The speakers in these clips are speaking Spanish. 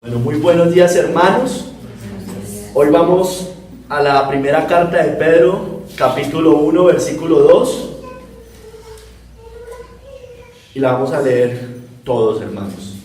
Bueno, muy buenos días, hermanos. Hoy vamos a la primera carta de Pedro, capítulo 1, versículo 2. Y la vamos a leer todos, hermanos.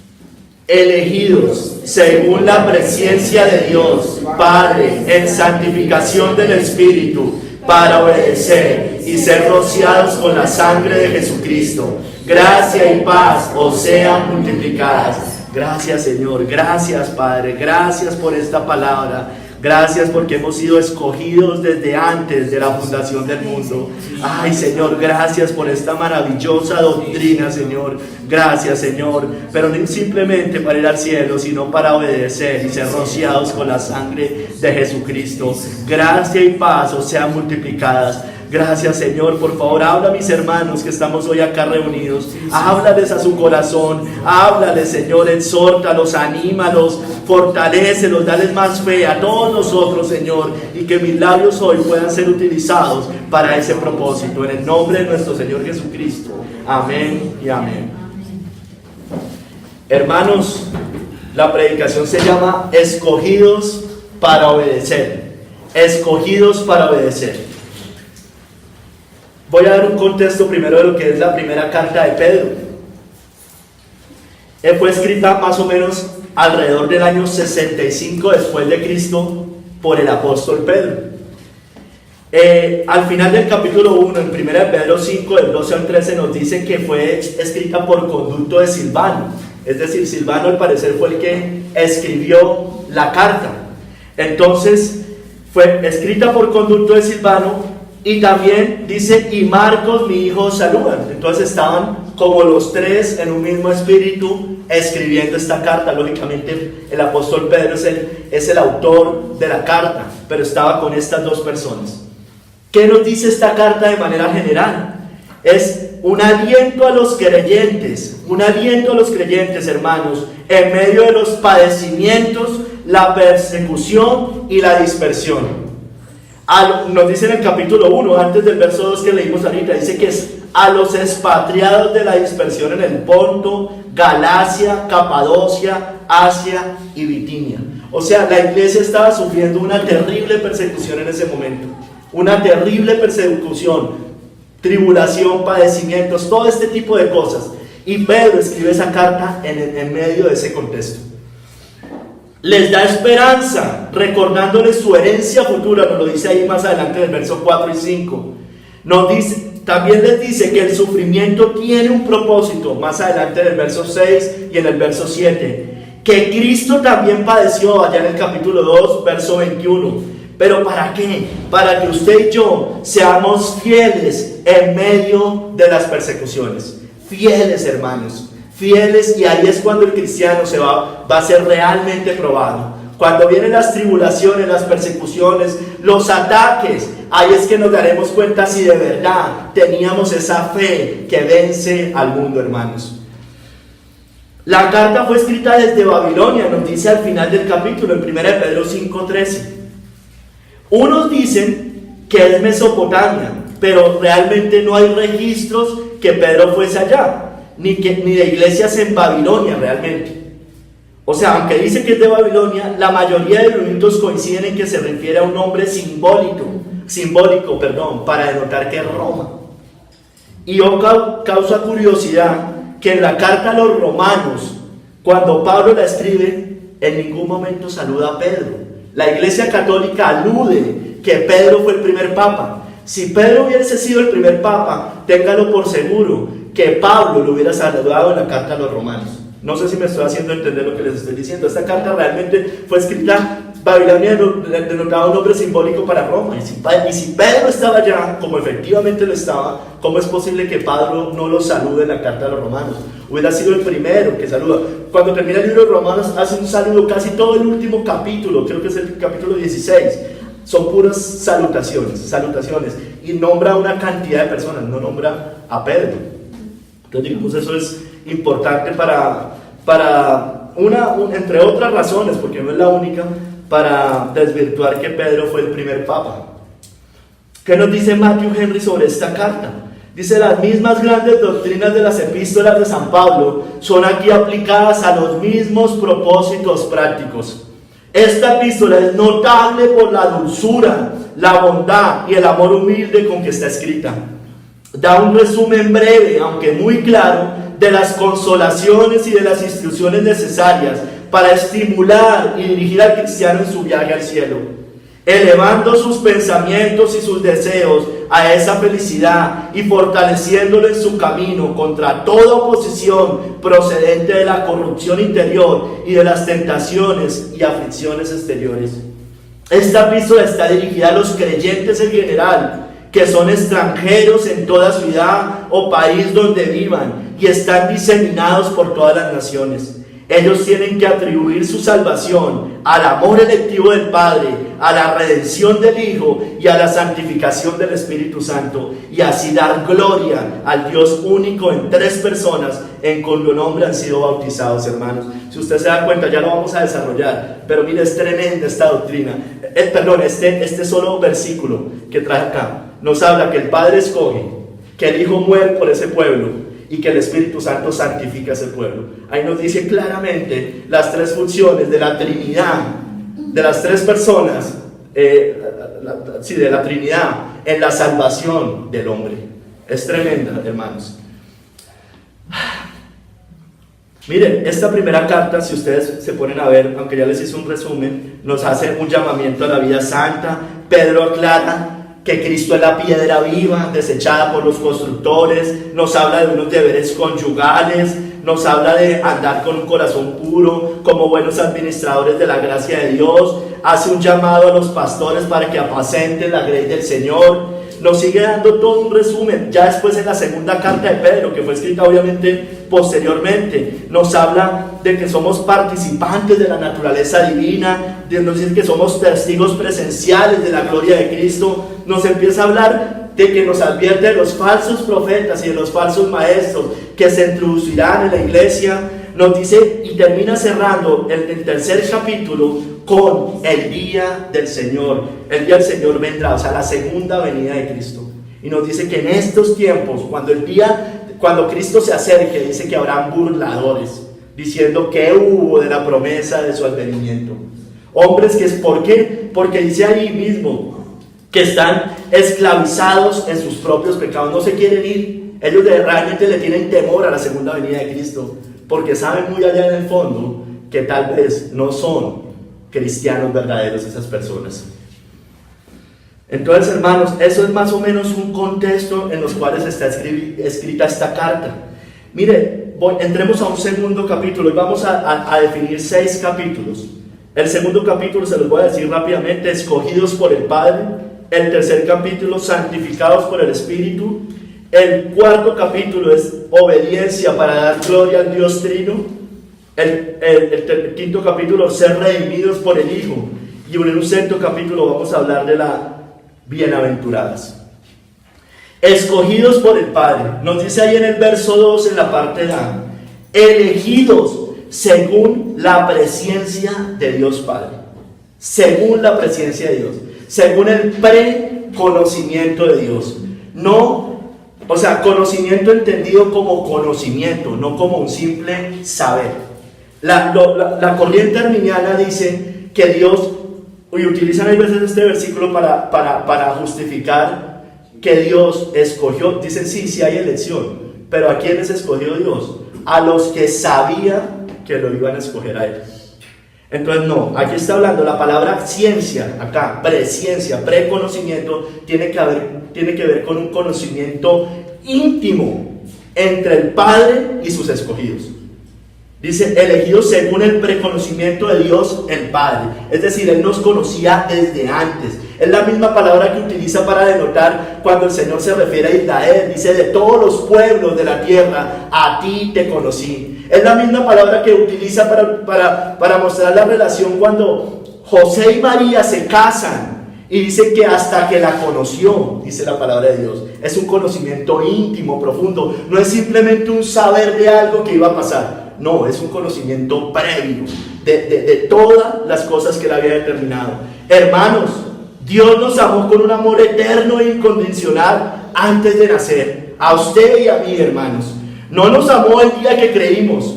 Elegidos según la presencia de Dios, Padre, en santificación del Espíritu, para obedecer y ser rociados con la sangre de Jesucristo. Gracia y paz os sean multiplicadas. Gracias, Señor, gracias, Padre, gracias por esta palabra, gracias porque hemos sido escogidos desde antes de la fundación del mundo. Ay, Señor, gracias por esta maravillosa doctrina, Señor, gracias, Señor, pero no simplemente para ir al cielo, sino para obedecer y ser rociados con la sangre de Jesucristo. Gracia y paz os sean multiplicadas. Gracias, Señor. Por favor, habla a mis hermanos que estamos hoy acá reunidos. Háblales a su corazón. Háblales, Señor. Exhórtalos, anímalos, fortalécelos, dales más fe a todos nosotros, Señor. Y que mis labios hoy puedan ser utilizados para ese propósito. En el nombre de nuestro Señor Jesucristo. Amén y amén. Hermanos, la predicación se llama Escogidos para obedecer. Escogidos para obedecer. Voy a dar un contexto primero de lo que es la primera carta de Pedro. Fue escrita más o menos alrededor del año 65 después de Cristo por el apóstol Pedro. Al final del capítulo 1, en 1 de Pedro 5, del 12 al 13, nos dice que fue escrita por conducto de Silvano. Es decir, Silvano al parecer fue el que escribió la carta. Entonces, fue escrita por conducto de Silvano. Y también dice, y Marcos, mi hijo, saludan. Entonces estaban como los tres en un mismo espíritu escribiendo esta carta. Lógicamente el apóstol Pedro es el autor de la carta, pero estaba con estas dos personas. ¿Qué nos dice esta carta de manera general? Es un aliento a los creyentes, hermanos, en medio de los padecimientos, la persecución y la dispersión. Nos dice en el capítulo 1, antes del verso 2 que leímos ahorita, dice que es a los expatriados de la dispersión en el Ponto, Galacia, Capadocia, Asia y Bitinia. O sea, la iglesia estaba sufriendo una terrible persecución en ese momento. Una terrible persecución, tribulación, padecimientos, todo este tipo de cosas. Y Pedro escribe esa carta en medio de ese contexto. Les da esperanza, recordándoles su herencia futura, nos lo dice ahí más adelante en el verso 4 y 5. También les dice que el sufrimiento tiene un propósito, más adelante en el verso 6 y en el verso 7. Que Cristo también padeció, allá en el capítulo 2, verso 21. ¿Pero para qué? Para que usted y yo seamos fieles en medio de las persecuciones. Fieles, hermanos. Fieles, y ahí es cuando el cristiano va a ser realmente probado. Cuando vienen las tribulaciones, las persecuciones, los ataques, ahí es que nos daremos cuenta si de verdad teníamos esa fe que vence al mundo, hermanos. La carta fue escrita desde Babilonia, nos dice al final del capítulo, en 1 de Pedro 5:13. Unos dicen que es Mesopotamia, pero realmente no hay registros que Pedro fuese allá. Ni de iglesias en Babilonia realmente. O sea, aunque dice que es de Babilonia, la mayoría de eruditos coinciden en que se refiere a un nombre simbólico, para denotar que es Roma. Y causa curiosidad que en la carta a los romanos, cuando Pablo la escribe, en ningún momento saluda a Pedro. La iglesia católica alude que Pedro fue el primer papa. Si Pedro hubiese sido el primer papa, téngalo por seguro que Pablo lo hubiera saludado en la carta a los romanos. No sé si me estoy haciendo entender lo que les estoy diciendo. Esta carta realmente fue escrita, Babilonia denotaba un nombre simbólico para Roma. Y si Pedro estaba allá, como efectivamente lo estaba, ¿cómo es posible que Pablo no lo salude en la carta a los romanos? Hubiera sido el primero que saluda. Cuando termina el libro de Romanos, hace un saludo casi todo el último capítulo, creo que es el capítulo 16. Son puras salutaciones, y nombra una cantidad de personas, no nombra a Pedro. Entonces, digamos, eso es importante entre otras razones, porque no es la única, para desvirtuar que Pedro fue el primer papa. ¿Qué nos dice Matthew Henry sobre esta carta? Dice, las mismas grandes doctrinas de las epístolas de San Pablo son aquí aplicadas a los mismos propósitos prácticos. Esta epístola es notable por la dulzura, la bondad y el amor humilde con que está escrita. Da un resumen breve, aunque muy claro, de las consolaciones y de las instrucciones necesarias para estimular y dirigir al cristiano en su viaje al cielo, elevando sus pensamientos y sus deseos a esa felicidad y fortaleciéndolo en su camino contra toda oposición procedente de la corrupción interior y de las tentaciones y aflicciones exteriores. Esta epístola está dirigida a los creyentes en general, que son extranjeros en toda ciudad o país donde vivan y están diseminados por todas las naciones. Ellos tienen que atribuir su salvación al amor electivo del Padre, a la redención del Hijo y a la santificación del Espíritu Santo, y así dar gloria al Dios único en tres personas en cuyo nombre han sido bautizados, hermanos. Si usted se da cuenta, ya lo vamos a desarrollar, pero mire, es tremenda esta doctrina. Este solo versículo que trae acá nos habla que el Padre escoge, que el Hijo muere por ese pueblo y que el Espíritu Santo santifica ese pueblo. Ahí nos dice claramente las tres funciones de la Trinidad, de las tres personas, de la Trinidad en la salvación del hombre. Es tremenda, hermanos. Miren, esta primera carta, si ustedes se ponen a ver, aunque ya les hice un resumen, nos hace un llamamiento a la vida santa. Pedro aclara que Cristo es la piedra viva, desechada por los constructores. Nos habla de unos deberes conyugales, nos habla de andar con un corazón puro, como buenos administradores de la gracia de Dios. Hace un llamado a los pastores para que apacenten la grey del Señor. Nos sigue dando todo un resumen. Ya después en la segunda carta de Pedro, que fue escrita obviamente posteriormente, nos habla de que somos participantes de la naturaleza divina, nos dice que somos testigos presenciales de la gloria de Cristo. Nos empieza a hablar de que nos advierte de los falsos profetas y de los falsos maestros que se introducirán en la iglesia. Nos dice, y termina cerrando el tercer capítulo con el día del Señor. El día del Señor vendrá, o sea, la segunda venida de Cristo. Y nos dice que en estos tiempos, cuando Cristo se acerque, dice que habrán burladores, diciendo que hubo de la promesa de su advenimiento. Hombres que, ¿por qué? Porque dice ahí mismo que están esclavizados en sus propios pecados, no se quieren ir. Ellos realmente le tienen temor a la segunda venida de Cristo, porque saben muy allá en el fondo que tal vez no son cristianos verdaderos esas personas. Entonces, hermanos, eso es más o menos un contexto en los cuales está escrita esta carta. Mire, entremos a un segundo capítulo y vamos a definir 6 capítulos. El segundo capítulo se los voy a decir rápidamente: escogidos por el Padre. El tercer capítulo, santificados por el Espíritu. El cuarto capítulo es obediencia para dar gloria al Dios Trino. El quinto capítulo, ser redimidos por el Hijo. Y en un sexto capítulo vamos a hablar de las bienaventuradas. Escogidos por el Padre. Nos dice ahí en el verso 2, en la parte A: elegidos según la presencia de Dios Padre. Según la presencia de Dios. Según el preconocimiento de Dios. O sea, conocimiento entendido como conocimiento, no como un simple saber. La corriente arminiana dice que Dios, y utilizan a veces este versículo para justificar que Dios escogió. Dicen, sí hay elección, pero ¿a quiénes escogió Dios? A los que sabía que lo iban a escoger a Él. Entonces no, aquí está hablando la palabra ciencia, acá, presciencia, preconocimiento, tiene que ver con un conocimiento íntimo entre el Padre y sus escogidos. Dice, elegidos según el preconocimiento de Dios el Padre. Es decir, Él nos conocía desde antes. Es la misma palabra que utiliza para denotar cuando el Señor se refiere a Israel. Dice, de todos los pueblos de la tierra, a ti te conocí. Es la misma palabra que utiliza para mostrar la relación cuando José y María se casan. Y dice que hasta que la conoció, dice la palabra de Dios. Es un conocimiento íntimo, profundo. No es simplemente un saber de algo que iba a pasar. No, es un conocimiento previo de todas las cosas que Él había determinado. Hermanos, Dios nos amó con un amor eterno e incondicional antes de nacer. A usted y a mí, hermanos. No nos amó el día que creímos.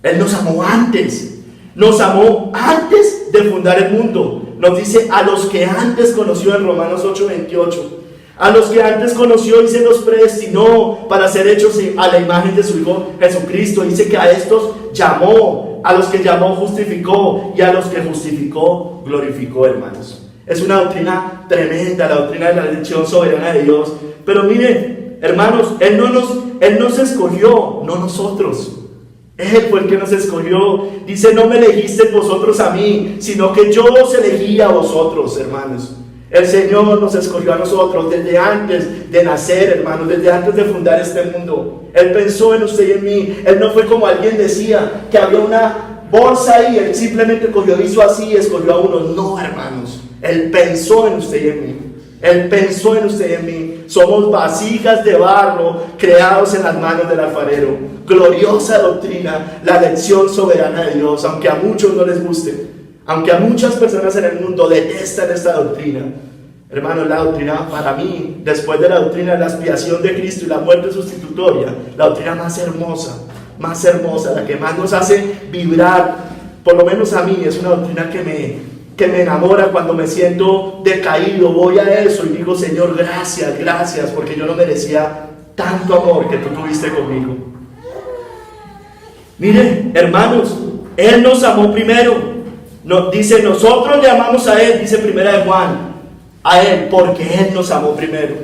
Él nos amó antes. Nos amó antes de fundar el mundo. Nos dice a los que antes conoció en Romanos 8:28. A los que antes conoció y se los predestinó para ser hechos a la imagen de su Hijo Jesucristo. Dice que a estos llamó, a los que llamó justificó, y a los que justificó glorificó, hermanos. Es una doctrina tremenda, la doctrina de la elección soberana de Dios. Pero miren, hermanos, Él nos escogió, no nosotros. Él fue el que nos escogió. Dice, no me elegisteis vosotros a mí, sino que yo os elegí a vosotros, hermanos. El Señor nos escogió a nosotros desde antes de nacer, hermanos, desde antes de fundar este mundo. Él pensó en usted y en mí. Él no fue como alguien decía, que había una bolsa ahí, Él simplemente cogió, hizo así y escogió a uno. No, hermanos, Él pensó en usted y en mí. Él pensó en usted y en mí. Somos vasijas de barro creados en las manos del alfarero. Gloriosa doctrina, la elección soberana de Dios, aunque a muchos no les guste. Aunque a muchas personas en el mundo detestan esta doctrina, hermanos, la doctrina para mí, después de la doctrina de la expiación de Cristo y la muerte sustitutoria, la doctrina más hermosa, la que más nos hace vibrar, por lo menos a mí, es una doctrina que me enamora cuando me siento decaído. Voy a eso y digo, Señor, gracias, porque yo no merecía tanto amor que tú tuviste conmigo. Miren, hermanos, Él nos amó primero. Dice, nosotros le amamos a Él, dice Primera de Juan, a Él, porque Él nos amó primero.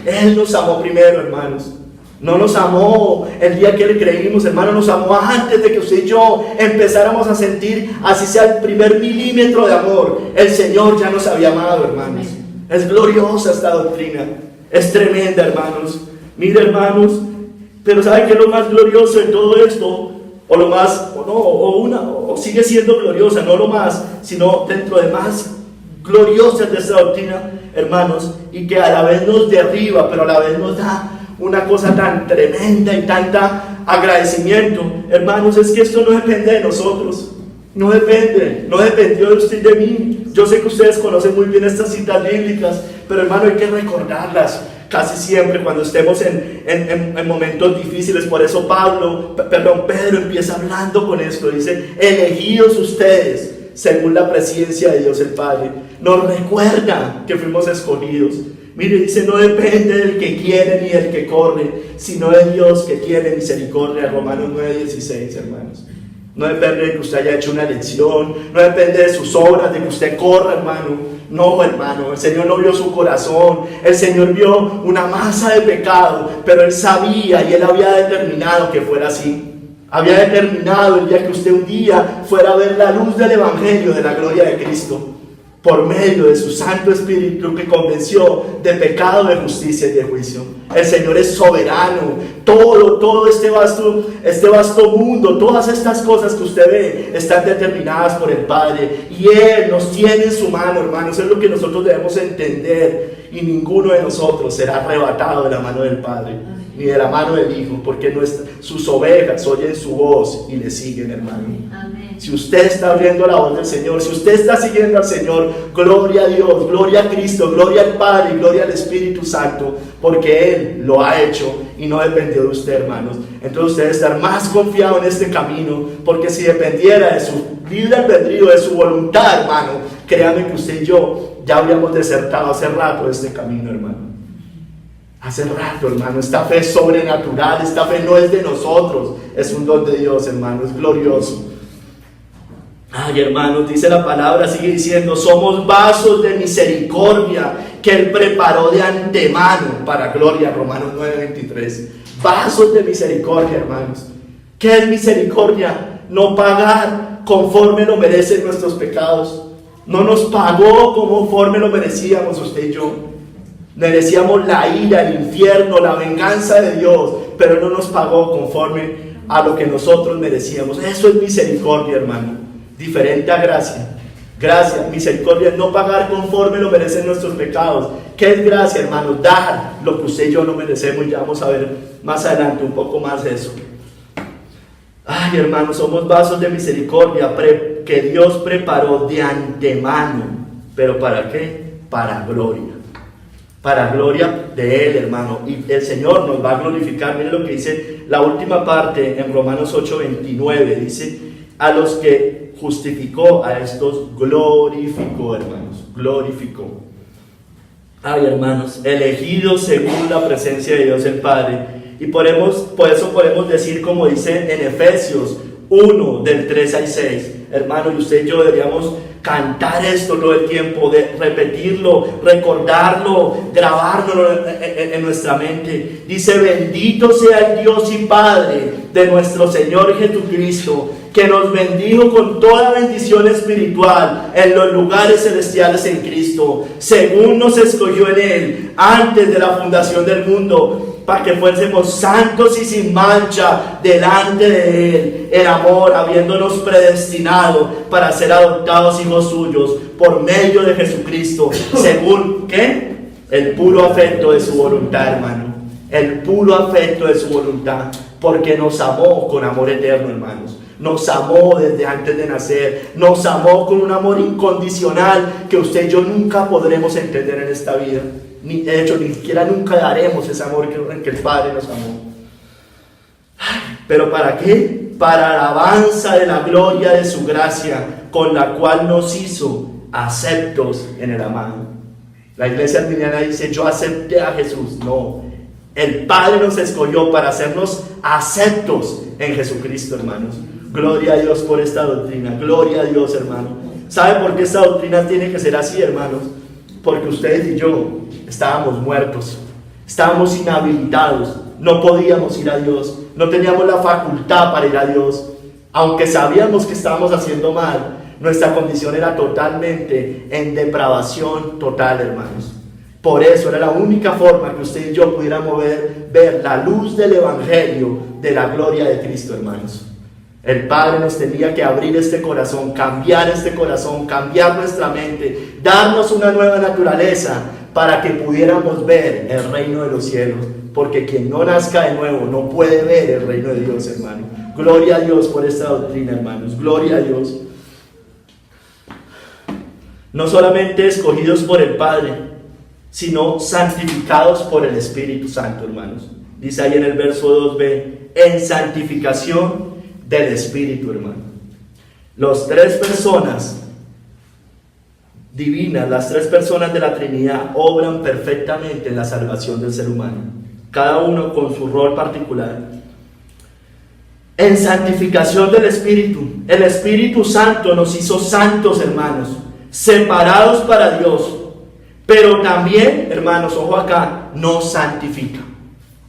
Él nos amó primero, hermanos. No nos amó el día que le creímos, hermanos, nos amó antes de que usted y yo empezáramos a sentir, así sea el primer milímetro de amor. El Señor ya nos había amado, hermanos. Es gloriosa esta doctrina, es tremenda, hermanos. Mire, hermanos, pero ¿sabe qué es lo más glorioso de todo esto? O lo más, o sigue siendo gloriosa, no lo más, sino dentro de más gloriosas de esta doctrina, hermanos, y que a la vez nos derriba, pero a la vez nos da una cosa tan tremenda y tanta agradecimiento, hermanos, es que esto no depende de nosotros, no dependió de usted y de mí. Yo sé que ustedes conocen muy bien estas citas bíblicas, pero hermano, hay que recordarlas casi siempre cuando estemos en momentos difíciles. Por eso Pedro empieza hablando con esto, dice, elegidos ustedes según la presencia de Dios el Padre. Nos recuerda que fuimos escogidos. Mire, dice, no depende del que quiere ni del que corre, sino de Dios que tiene misericordia. Romanos 9:16, hermanos. No depende de que usted haya hecho una elección, no depende de sus obras, de que usted corra, hermano. No, hermano, el Señor no vio su corazón, el Señor vio una masa de pecado, pero Él sabía y Él había determinado que fuera así. Había determinado el día que usted un día fuera a ver la luz del Evangelio de la gloria de Cristo, por medio de su Santo Espíritu que convenció de pecado, de justicia y de juicio. El Señor es soberano. Todo este vasto mundo, todas estas cosas que usted ve, están determinadas por el Padre. Y Él nos tiene en su mano, hermanos. Es lo que nosotros debemos entender. Y ninguno de nosotros será arrebatado de la mano del Padre, ni de la mano del Hijo, porque sus ovejas oyen su voz y le siguen, hermano. Amén. Si usted está oyendo la voz del Señor, si usted está siguiendo al Señor, gloria a Dios, gloria a Cristo, gloria al Padre y gloria al Espíritu Santo, porque Él lo ha hecho y no dependió de usted, hermanos. Entonces usted debe estar más confiado en este camino, porque si dependiera de su libre albedrío, de su voluntad, hermano, créame que usted y yo ya habríamos desertado hace rato de este camino, hermano. Hace rato, hermano. Esta fe es sobrenatural, esta fe no es de nosotros, es un don de Dios, hermano, es glorioso. Ay, hermanos, dice la palabra, sigue diciendo, somos vasos de misericordia que Él preparó de antemano para gloria. Romanos 9:23. Vasos de misericordia, hermanos. ¿Qué es misericordia? No pagar conforme lo merecen nuestros pecados. No nos pagó conforme lo merecíamos usted y yo. Merecíamos la ira, el infierno, la venganza de Dios, pero no nos pagó conforme a lo que nosotros merecíamos. Eso es misericordia, hermano. Diferente a gracia. Gracia, misericordia es no pagar conforme lo merecen nuestros pecados. ¿Qué es gracia, hermanos? Dar lo que usted y yo no merecemos. Ya vamos a ver más adelante un poco más de eso. Ay, hermanos, somos vasos de misericordia que Dios preparó de antemano. ¿Pero para qué? Para gloria. para gloria de Él, hermano. Y el Señor nos va a glorificar. Miren lo que dice la última parte en Romanos 8:29. Dice, a los que justificó, a estos glorificó, hermanos. Glorificó. Ay, hermanos, elegidos según la presencia de Dios el Padre. Y por eso podemos decir, como dice en Efesios 1, del 3 al 6. Hermano, y usted y yo deberíamos cantar esto todo el tiempo, de repetirlo, recordarlo, grabárnoslo en nuestra mente. Dice, bendito sea el Dios y Padre de nuestro Señor Jesucristo, que nos bendijo con toda bendición espiritual en los lugares celestiales en Cristo, según nos escogió en Él antes de la fundación del mundo, para que fuésemos santos y sin mancha delante de Él, en amor, habiéndonos predestinado para ser adoptados hijos suyos por medio de Jesucristo, según, ¿qué? El puro afecto de su voluntad, hermano. El puro afecto de su voluntad, porque nos amó con amor eterno, hermanos. Nos amó desde antes de nacer, nos amó con un amor incondicional que usted y yo nunca podremos entender en esta vida. De hecho, ni siquiera nunca daremos ese amor que el Padre nos amó. ¿Pero para qué? Para alabanza de la gloria de su gracia, con la cual nos hizo aceptos en el amado. La iglesia arminiana dice, yo acepté a Jesús. No, el Padre nos escogió para hacernos aceptos en Jesucristo, hermanos. Gloria a Dios por esta doctrina. Gloria a Dios, hermano. ¿Sabe por qué esta doctrina tiene que ser así, hermanos? Porque ustedes y yo estábamos muertos, estábamos inhabilitados, no podíamos ir a Dios, no teníamos la facultad para ir a Dios. Aunque sabíamos que estábamos haciendo mal, nuestra condición era totalmente en depravación total, hermanos. Por eso era la única forma que usted y yo pudiéramos ver la luz del Evangelio de la gloria de Cristo, hermanos. El Padre nos tenía que abrir este corazón, cambiar nuestra mente, darnos una nueva naturaleza para que pudiéramos ver el reino de los cielos. Porque quien no nazca de nuevo no puede ver el reino de Dios, hermano. Gloria a Dios por esta doctrina, hermanos. Gloria a Dios. No solamente escogidos por el Padre, sino santificados por el Espíritu Santo, hermanos. Dice ahí en el verso 2b, en santificación del Espíritu, hermano. Las tres personas divinas, las tres personas de la Trinidad obran perfectamente en la salvación del ser humano, cada uno con su rol particular. En santificación del Espíritu, el Espíritu Santo nos hizo santos, hermanos, separados para Dios, pero también, hermanos, ojo acá, nos santifica.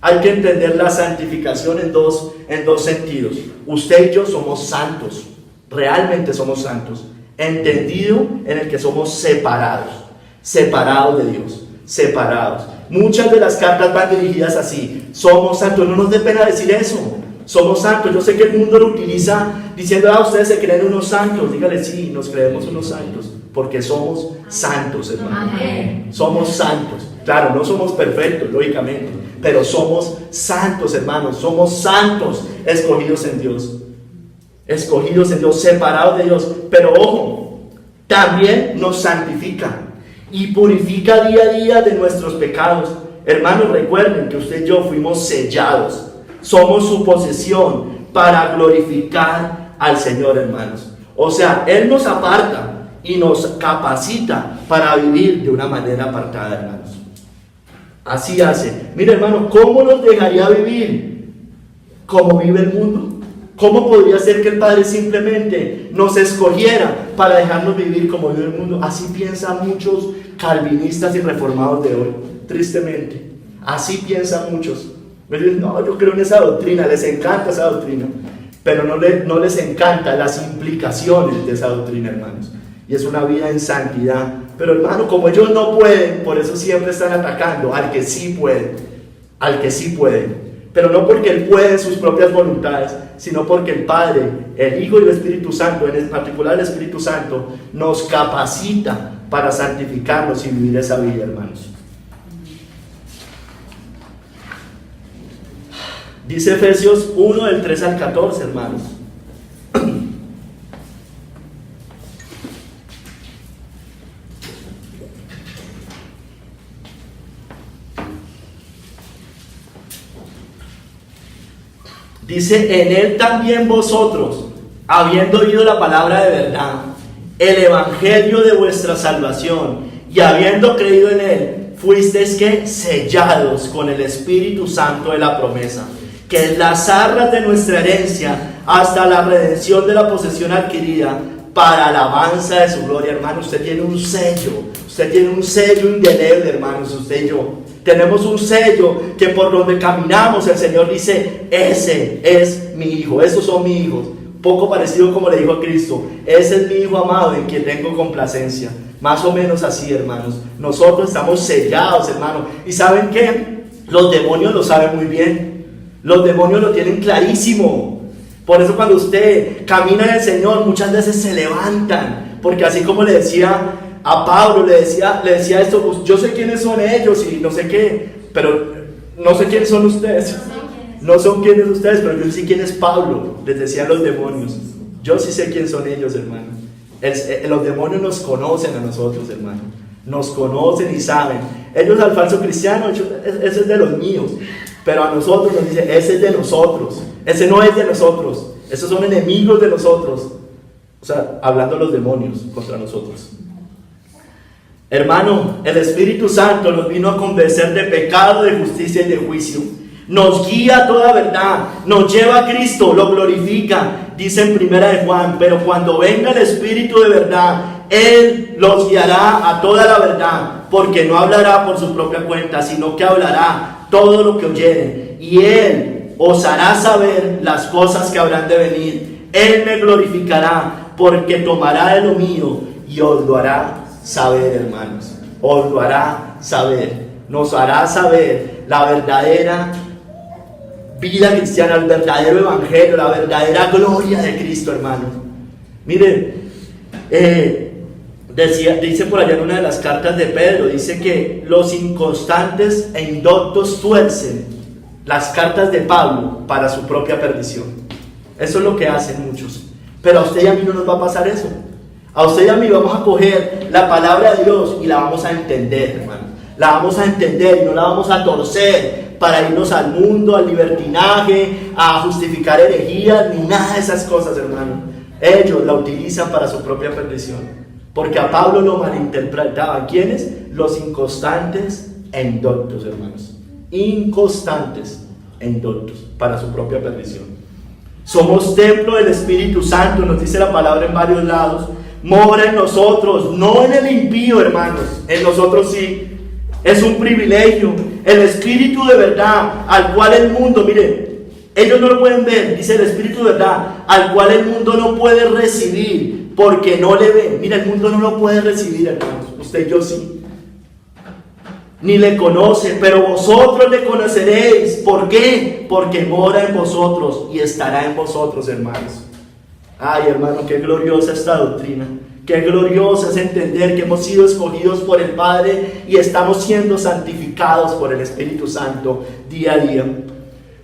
Hay que entender la santificación en dos sentidos. Usted y yo somos santos, realmente somos santos, entendido en el que somos separados de Dios, separados. Muchas de las cartas van dirigidas así, somos santos. No nos dé pena decir eso, somos santos. Yo sé que el mundo lo utiliza diciendo, ustedes se creen unos santos. Dígale, sí, nos creemos unos santos, porque somos santos, hermano. Amén. Somos santos. Claro, no somos perfectos, lógicamente, pero somos santos, hermanos. Somos santos, escogidos en Dios, separados de Dios. Pero ojo, también nos santifica y purifica día a día de nuestros pecados. Hermanos, recuerden que usted y yo fuimos sellados, somos su posesión para glorificar al Señor, hermanos. O sea, Él nos aparta y nos capacita para vivir de una manera apartada, hermanos. Así hace. Mira, hermano, ¿cómo nos dejaría vivir como vive el mundo? ¿Cómo podría ser que el Padre simplemente nos escogiera para dejarnos vivir como vive el mundo? Así piensan muchos calvinistas y reformados de hoy, tristemente. Así piensan muchos. Me dicen, no, yo creo en esa doctrina, les encanta esa doctrina, pero no les encantan las implicaciones de esa doctrina, hermanos. Y es una vida en santidad. Pero, hermano, como ellos no pueden, por eso siempre están atacando al que sí puede, pero no porque Él puede en sus propias voluntades, sino porque el Padre, el Hijo y el Espíritu Santo, en particular el Espíritu Santo, nos capacita para santificarnos y vivir esa vida, hermanos. Dice Efesios 1, del 3 al 14, hermanos. Dice, en él también vosotros, habiendo oído la palabra de verdad, el evangelio de vuestra salvación, y habiendo creído en él, fuisteis que sellados con el Espíritu Santo de la promesa, que es las arras de nuestra herencia hasta la redención de la posesión adquirida para alabanza de su gloria. Hermano, usted tiene un sello indeleble, hermanos. Usted y yo tenemos un sello que por donde caminamos el Señor dice, ese es mi hijo, esos son mis hijos. Poco parecido como le dijo a Cristo, ese es mi hijo amado en quien tengo complacencia. Más o menos así, hermanos. Nosotros estamos sellados, hermanos. ¿Y saben qué? Los demonios lo saben muy bien. Los demonios lo tienen clarísimo. Por eso cuando usted camina en el Señor, muchas veces se levantan. Porque así como le decía a Pablo, le decía esto, pues, yo sé quiénes son ellos y no sé qué, pero no sé quiénes son ustedes. No son quiénes ustedes, pero yo sé quién es Pablo. Les decían los demonios. Yo sí sé quién son ellos, hermano. Los demonios nos conocen a nosotros, hermano. Nos conocen y saben. Ellos al falso cristiano, ese es de los míos. Pero a nosotros nos dice, ese es de nosotros. Ese no es de nosotros. Esos son enemigos de nosotros. O sea, hablando los demonios contra nosotros. Hermano, el Espíritu Santo nos vino a convencer de pecado, de justicia y de juicio. Nos guía a toda verdad, nos lleva a Cristo, lo glorifica, dice en Primera de Juan, pero cuando venga el Espíritu de verdad, Él los guiará a toda la verdad, porque no hablará por su propia cuenta, sino que hablará todo lo que oyere, y Él os hará saber las cosas que habrán de venir. Él me glorificará, porque tomará de lo mío y os lo hará saber, hermanos. Os lo hará saber, nos hará saber la verdadera vida cristiana, el verdadero evangelio, la verdadera gloria de Cristo, hermano. Miren, dice por allá en una de las cartas de Pedro, dice que los inconstantes e indoctos tuercen las cartas de Pablo para su propia perdición. Eso es lo que hacen muchos. Pero a usted y a mí no nos va a pasar eso. A usted y a mí vamos a coger la palabra de Dios y la vamos a entender, hermano. La vamos a entender y no la vamos a torcer para irnos al mundo, al libertinaje, a justificar herejías, ni nada de esas cosas, hermano. Ellos la utilizan para su propia perdición. Porque a Pablo lo malinterpretaban. ¿Quiénes? Los inconstantes e indoctos, hermanos. Inconstantes e indoctos para su propia perdición. Somos templo del Espíritu Santo, nos dice la palabra en varios lados. Mora en nosotros, no en el impío, hermanos. En nosotros sí. Es un privilegio. El Espíritu de verdad, al cual el mundo, miren, ellos no lo pueden ver, dice el Espíritu de verdad, al cual el mundo no puede recibir, porque no le ve. Mira, el mundo no lo puede recibir, hermanos. Usted y yo sí. Ni le conoce, pero vosotros le conoceréis. ¿Por qué? Porque mora en vosotros y estará en vosotros, hermanos. Ay, hermano, qué gloriosa esta doctrina. Qué glorioso es entender que hemos sido escogidos por el Padre y estamos siendo santificados por el Espíritu Santo día a día.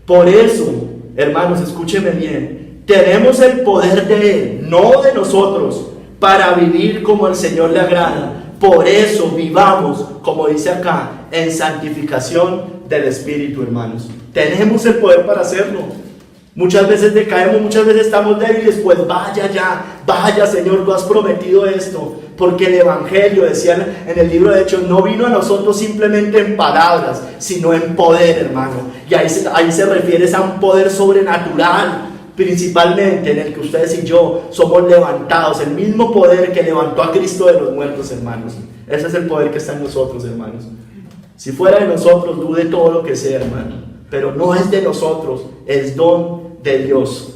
Por eso, hermanos, escúcheme bien, tenemos el poder de Él, no de nosotros, para vivir como el Señor le agrada. Por eso vivamos, como dice acá, en santificación del Espíritu, hermanos. Tenemos el poder para hacerlo. Muchas veces decaemos, muchas veces estamos débiles, pues vaya ya, vaya Señor, tú has prometido esto, porque el Evangelio, decían en el libro de Hechos, no vino a nosotros simplemente en palabras, sino en poder, hermano, y ahí se refiere a un poder sobrenatural, principalmente en el que ustedes y yo somos levantados, el mismo poder que levantó a Cristo de los muertos, hermanos. Ese es el poder que está en nosotros, hermanos. Si fuera de nosotros, dude todo lo que sea, hermano. Pero no es de nosotros, es don de Dios.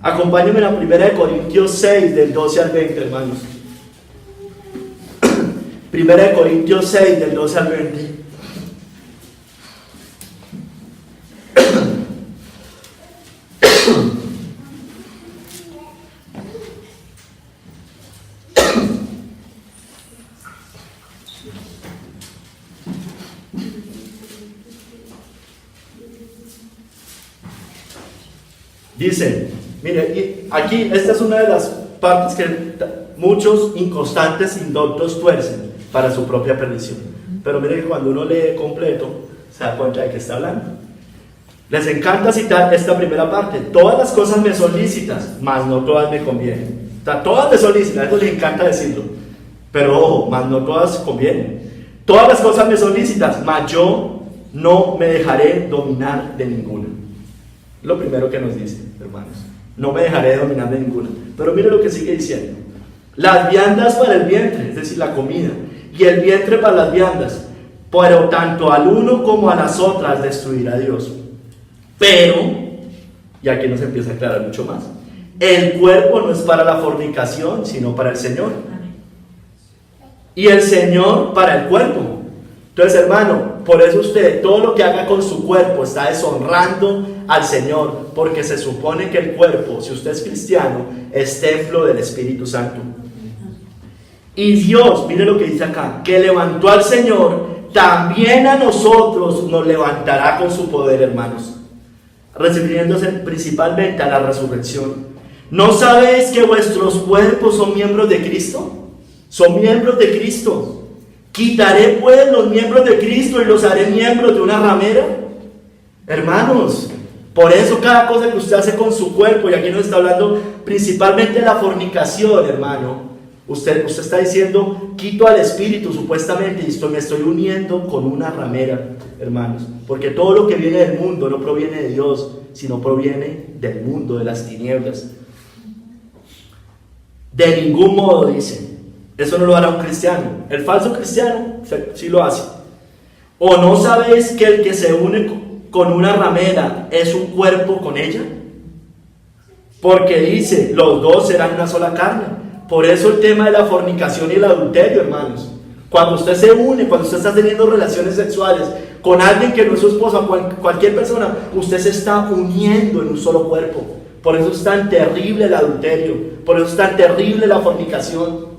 Acompáñenme a 1 Corintios 6, del 12 al 20, hermanos. 1 Corintios 6, del 12 al 20. Dice, mire, aquí esta es una de las partes que muchos inconstantes indoctos tuercen para su propia perdición. Pero mire que cuando uno lee completo, se da cuenta de que está hablando. Les encanta citar esta primera parte. Todas las cosas me son lícitas, mas no todas me convienen. O sea, todas me son lícitas, eso les encanta decirlo. Pero ojo, mas no todas convienen. Todas las cosas me son lícitas, mas yo no me dejaré dominar de ninguna. Lo primero que nos dice, hermanos. No me dejaré dominar de ninguna. Pero mire lo que sigue diciendo. Las viandas para el vientre, es decir, la comida, y el vientre para las viandas, pero tanto al uno como a las otras destruirá Dios. Pero, y aquí nos empieza a aclarar mucho más, el cuerpo no es para la fornicación, sino para el Señor. Y el Señor para el cuerpo. Entonces, hermano, por eso usted, todo lo que haga con su cuerpo está deshonrando al Señor, porque se supone que el cuerpo, si usted es cristiano, es templo del Espíritu Santo. Y Dios, mire lo que dice acá, que levantó al Señor, también a nosotros nos levantará con su poder, hermanos, refiriéndose principalmente a la resurrección. ¿No sabéis que vuestros cuerpos son miembros de Cristo? Son miembros de Cristo. ¿Quitaré pues los miembros de Cristo y los haré miembros de una ramera? Hermanos, por eso cada cosa que usted hace con su cuerpo, y aquí nos está hablando principalmente de la fornicación, hermano, usted está diciendo, quito al espíritu supuestamente y me estoy uniendo con una ramera, hermanos, porque todo lo que viene del mundo no proviene de Dios, sino proviene del mundo, de las tinieblas. De ningún modo, dice. Eso no lo hará un cristiano. El falso cristiano sí lo hace. ¿O no sabéis que el que se une con una ramera es un cuerpo con ella? Porque dice, los dos serán una sola carne. Por eso el tema de la fornicación y el adulterio, hermanos. Cuando usted se une, cuando usted está teniendo relaciones sexuales con alguien que no es su esposa, cualquier persona, usted se está uniendo en un solo cuerpo. Por eso es tan terrible el adulterio. Por eso es tan terrible la fornicación.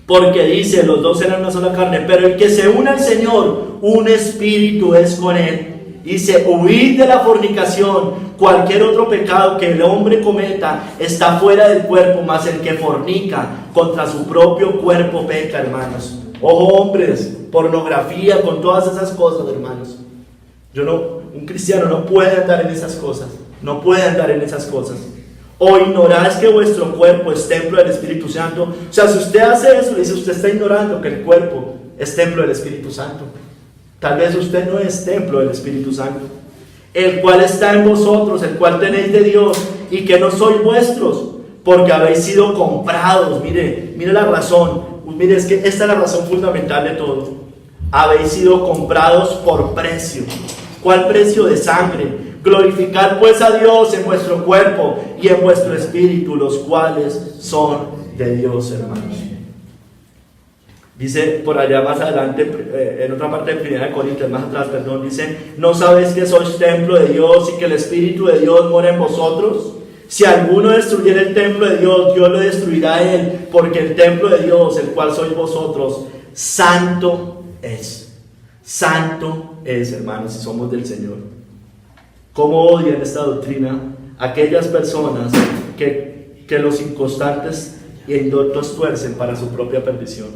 Porque dice, los dos serán una sola carne, pero el que se une al Señor, un espíritu es con él. Dice, huid de la fornicación. Cualquier otro pecado que el hombre cometa está fuera del cuerpo, mas el que fornica contra su propio cuerpo peca, hermanos. Ojo, hombres, pornografía, con todas esas cosas, hermanos. Un cristiano no puede andar en esas cosas. No puede andar en esas cosas. ¿O ignoráis que vuestro cuerpo es templo del Espíritu Santo? O sea, si usted hace eso, dice, usted está ignorando que el cuerpo es templo del Espíritu Santo. Tal vez usted no es templo del Espíritu Santo, el cual está en vosotros, el cual tenéis de Dios, y que no sois vuestros, porque habéis sido comprados. Mire la razón. Mire, es que esta es la razón fundamental de todo. Habéis sido comprados por precio. ¿Cuál precio? De sangre. Glorificad pues a Dios en vuestro cuerpo y en vuestro espíritu, los cuales son de Dios, hermanos. Dice por allá más adelante, en otra parte de 1 Corintios, más atrás, perdón, dice, ¿no sabéis que sois templo de Dios y que el Espíritu de Dios mora en vosotros? Si alguno destruyera el templo de Dios, Dios lo destruirá a él, porque el templo de Dios, el cual sois vosotros, santo es. Santo es, hermanos, si somos del Señor. ¿Cómo odian esta doctrina aquellas personas que los inconstantes y indoctos tuercen para su propia perdición?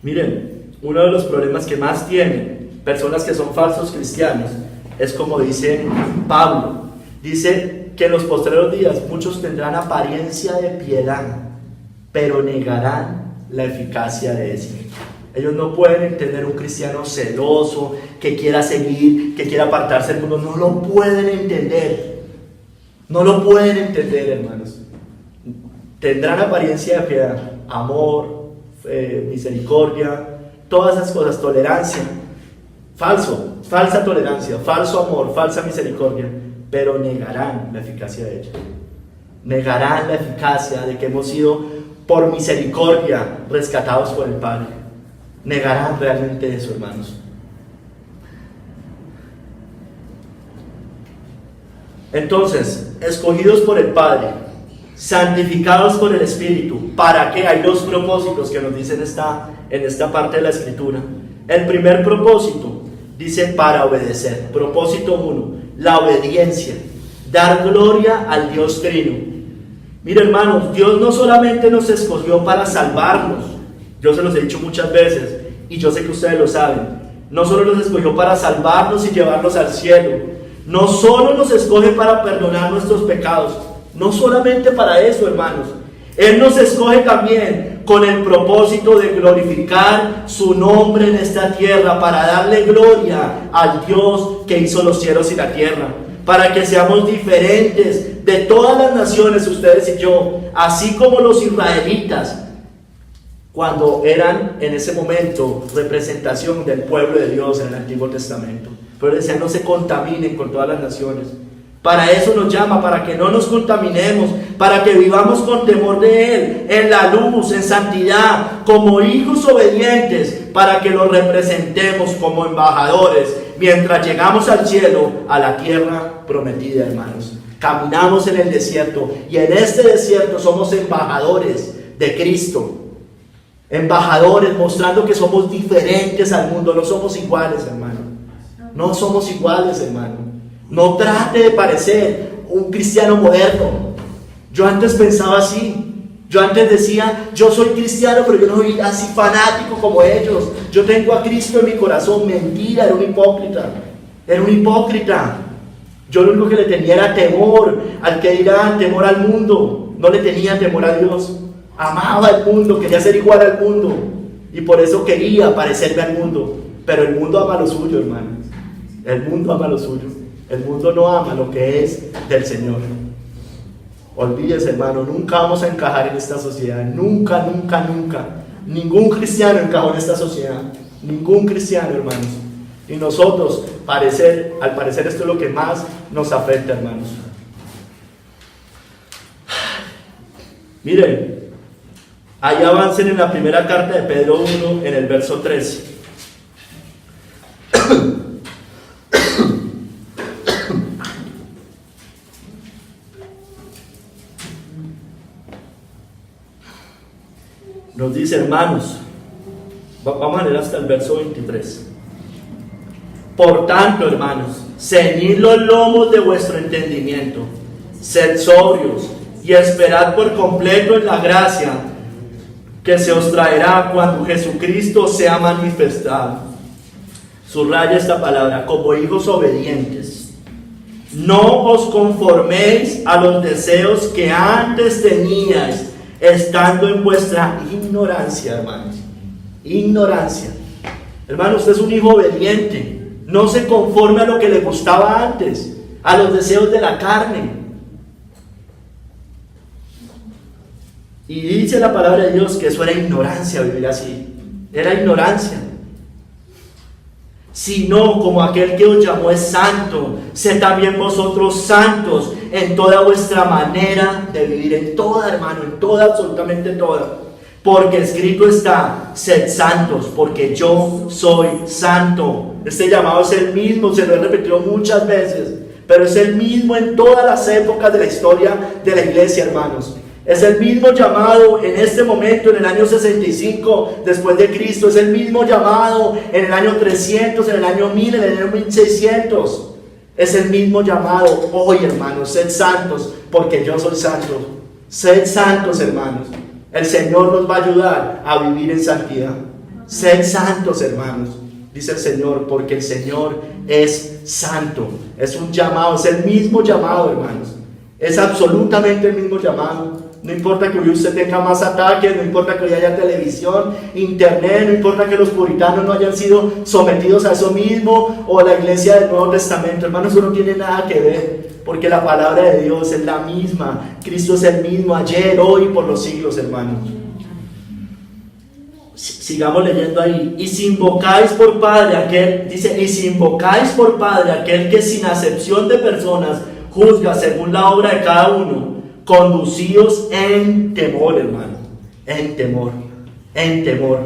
Miren, uno de los problemas que más tienen personas que son falsos cristianos es como dice Pablo. Dice que en los postreros días muchos tendrán apariencia de piedad, pero negarán la eficacia de ese. Ellos no pueden entender un cristiano celoso, que quiera seguir, que quiera apartarse del mundo. No lo pueden entender. No lo pueden entender, hermanos. Tendrán apariencia de piedad, amor, misericordia, todas esas cosas, tolerancia. Falsa tolerancia, falso amor, falsa misericordia. Pero negarán la eficacia de ella. Negarán la eficacia de que hemos sido por misericordia rescatados por el Padre. Negarán realmente eso, hermanos. Entonces, escogidos por el Padre, santificados por el Espíritu. ¿Para qué? Hay dos propósitos que nos dice en esta parte de la Escritura. El primer propósito dice para obedecer. Propósito 1, la obediencia. Dar gloria al Dios Trino. Mire, hermanos, Dios no solamente nos escogió para salvarnos, Yo se los he dicho muchas veces y yo sé que ustedes lo saben. No solo nos escogió para salvarnos y llevarnos al cielo, no solo nos escoge para perdonar nuestros pecados, no solamente para eso, hermanos. Él nos escoge también con el propósito de glorificar su nombre en esta tierra, para darle gloria al Dios que hizo los cielos y la tierra, para que seamos diferentes de todas las naciones, ustedes y yo, así como los israelitas, cuando eran en ese momento representación del pueblo de Dios en el Antiguo Testamento. Pero decían, no se contaminen con todas las naciones. Para eso nos llama, para que no nos contaminemos, para que vivamos con temor de Él, en la luz, en santidad, como hijos obedientes, para que lo representemos como embajadores, mientras llegamos al cielo, a la tierra prometida, hermanos. Caminamos en el desierto, y en este desierto somos embajadores de Cristo. Embajadores, mostrando que somos diferentes al mundo, no somos iguales, hermano. No somos iguales, hermano. No trate de parecer un cristiano moderno. Yo antes pensaba así. Yo antes decía, yo soy cristiano, pero yo no soy así fanático como ellos. Yo tengo a Cristo en mi corazón. Mentira, era un hipócrita. Era un hipócrita. Yo lo único que le tenía era temor al que dirán, temor al mundo. No le tenía temor a Dios. Amaba al mundo, quería ser igual al mundo. Y por eso quería parecerme al mundo. Pero el mundo ama lo suyo, hermanos. El mundo ama lo suyo. El mundo no ama lo que es del Señor. Olvídese, hermano, nunca vamos a encajar en esta sociedad. Nunca, nunca, nunca. Ningún cristiano encajó en esta sociedad. Ningún cristiano, hermanos. Y nosotros, al parecer, esto es lo que más nos afecta, hermanos. Miren, ahí avancen en la primera carta de Pedro 1, en el verso 13. Nos dice, hermanos, vamos a leer hasta el verso 23. Por tanto, hermanos, ceñid los lomos de vuestro entendimiento, sed sobrios y esperad por completo en la gracia que se os traerá cuando Jesucristo sea manifestado. Subraya esta palabra, como hijos obedientes. No os conforméis a los deseos que antes teníais, estando en vuestra ignorancia, hermanos. Ignorancia. Hermano, usted es un hijo obediente. No se conforme a lo que le gustaba antes, a los deseos de la carne. Y dice la palabra de Dios que eso era ignorancia, vivir así. Era ignorancia. Sino como aquel que os llamó es santo, sed también vosotros santos en toda vuestra manera de vivir, en toda, hermano, en toda, absolutamente toda. Porque escrito está, sed santos, porque yo soy santo. Este llamado es el mismo, se lo he repetido muchas veces, pero es el mismo en todas las épocas de la historia de la iglesia, hermanos. Es el mismo llamado en este momento, en el año 65 después de Cristo. Es el mismo llamado en el año 300, en el año 1000, en el año 1600. Es el mismo llamado hoy, hermanos. Sed santos, porque yo soy santo. Sed santos, hermanos. El Señor nos va a ayudar a vivir en santidad. Sed santos, hermanos, dice el Señor, porque el Señor es santo. Es un llamado, es el mismo llamado, hermanos. Es absolutamente el mismo llamado. No importa que hoy usted tenga más ataques, no importa que hoy haya televisión, internet, no importa que los puritanos no hayan sido sometidos a eso mismo, o la iglesia del Nuevo Testamento, hermanos, eso no tiene nada que ver, porque la palabra de Dios es la misma. Cristo es el mismo ayer, hoy y por los siglos, hermanos. Sigamos leyendo ahí. Y si invocáis por Padre aquel, dice, y si invocáis por Padre aquel que sin acepción de personas juzga según la obra de cada uno, conducíos en temor, hermano, en temor, en temor.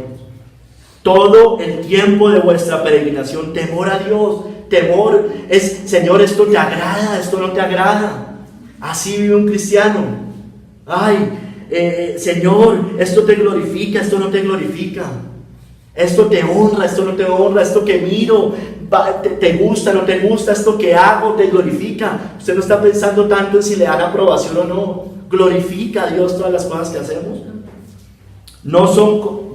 Todo el tiempo de vuestra peregrinación, temor a Dios. Temor es, Señor, esto te agrada, esto no te agrada. Así vive un cristiano. Ay, Señor, esto te glorifica, esto no te glorifica. Esto te honra, esto no te honra, esto que miro, te gusta, no te gusta, esto que hago, te glorifica. Usted no está pensando tanto en si le dan aprobación o no. Glorifica a Dios todas las cosas que hacemos. No son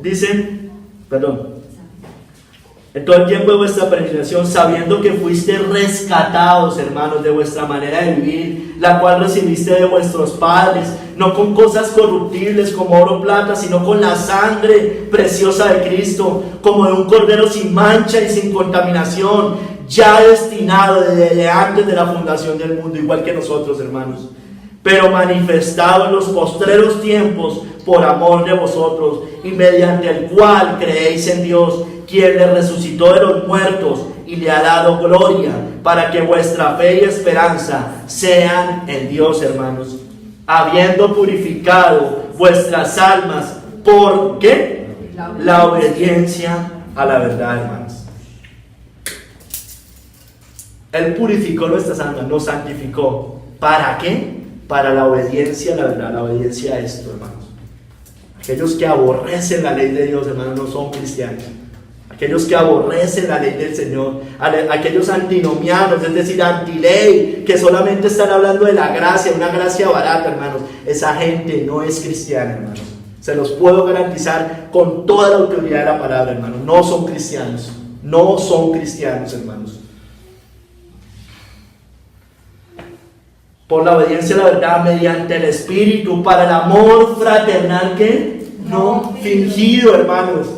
en todo el tiempo de vuestra peregrinación, sabiendo que fuiste rescatados, hermanos, de vuestra manera de vivir, la cual recibiste de vuestros padres, no con cosas corruptibles como oro o plata, sino con la sangre preciosa de Cristo, como de un cordero sin mancha y sin contaminación, ya destinado desde antes de la fundación del mundo, igual que nosotros, hermanos, pero manifestado en los postreros tiempos por amor de vosotros, y mediante el cual creéis en Dios, quien le resucitó de los muertos y le ha dado gloria, para que vuestra fe y esperanza sean en Dios, hermanos, habiendo purificado vuestras almas, ¿por qué? La obediencia a la verdad, hermanos. Él purificó nuestras almas, nos santificó. ¿Para qué? Para la obediencia a la verdad, la obediencia a esto, hermanos. Aquellos que aborrecen la ley de Dios, hermanos, no son cristianos. Aquellos que aborrecen la ley del Señor, aquellos antinomianos, es decir, antiley, que solamente están hablando de la gracia, una gracia barata, hermanos. Esa gente no es cristiana, hermanos. Se los puedo garantizar con toda la autoridad de la palabra, hermanos. No son cristianos. No son cristianos, hermanos. Por la obediencia a la verdad, mediante el Espíritu, para el amor fraternal que no fingido, hermanos.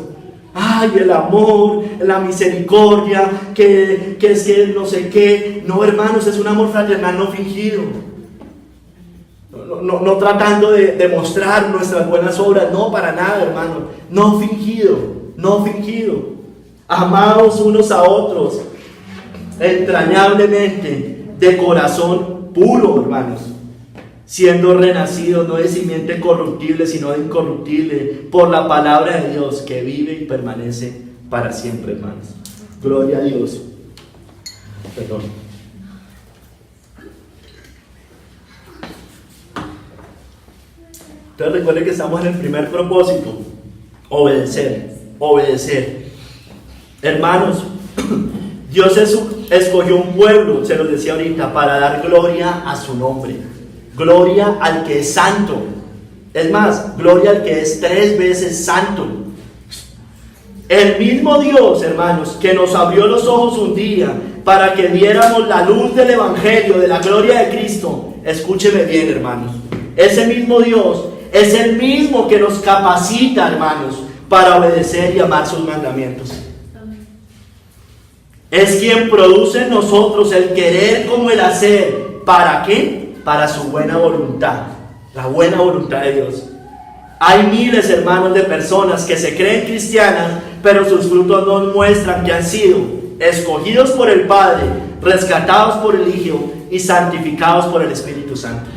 Ay, el amor, la misericordia, que es que no sé qué. No, hermanos, es un amor fraternal no fingido. No tratando de demostrar nuestras buenas obras, no, para nada, hermanos. No fingido, no fingido. Amados unos a otros, entrañablemente, de corazón puro, hermanos, siendo renacidos no de simiente corruptible, sino de incorruptible, por la palabra de Dios que vive y permanece para siempre, hermanos. Gloria a Dios. Perdón. Entonces recuerden que estamos en el primer propósito: obedecer, obedecer. Hermanos, Dios escogió un pueblo, se los decía ahorita, para dar gloria a su nombre. Gloria al que es santo. Es más, gloria al que es 3 veces santo. El mismo Dios, hermanos, que nos abrió los ojos un día para que viéramos la luz del Evangelio, de la gloria de Cristo. Escúcheme bien, hermanos. Ese mismo Dios es el mismo que nos capacita, hermanos, para obedecer y amar sus mandamientos. Es quien produce en nosotros el querer como el hacer. ¿Para qué? Para su buena voluntad. La buena voluntad de Dios. Hay miles, hermanos, de personas que se creen cristianas, pero sus frutos no muestran que han sido escogidos por el Padre, rescatados por el Hijo y santificados por el Espíritu Santo.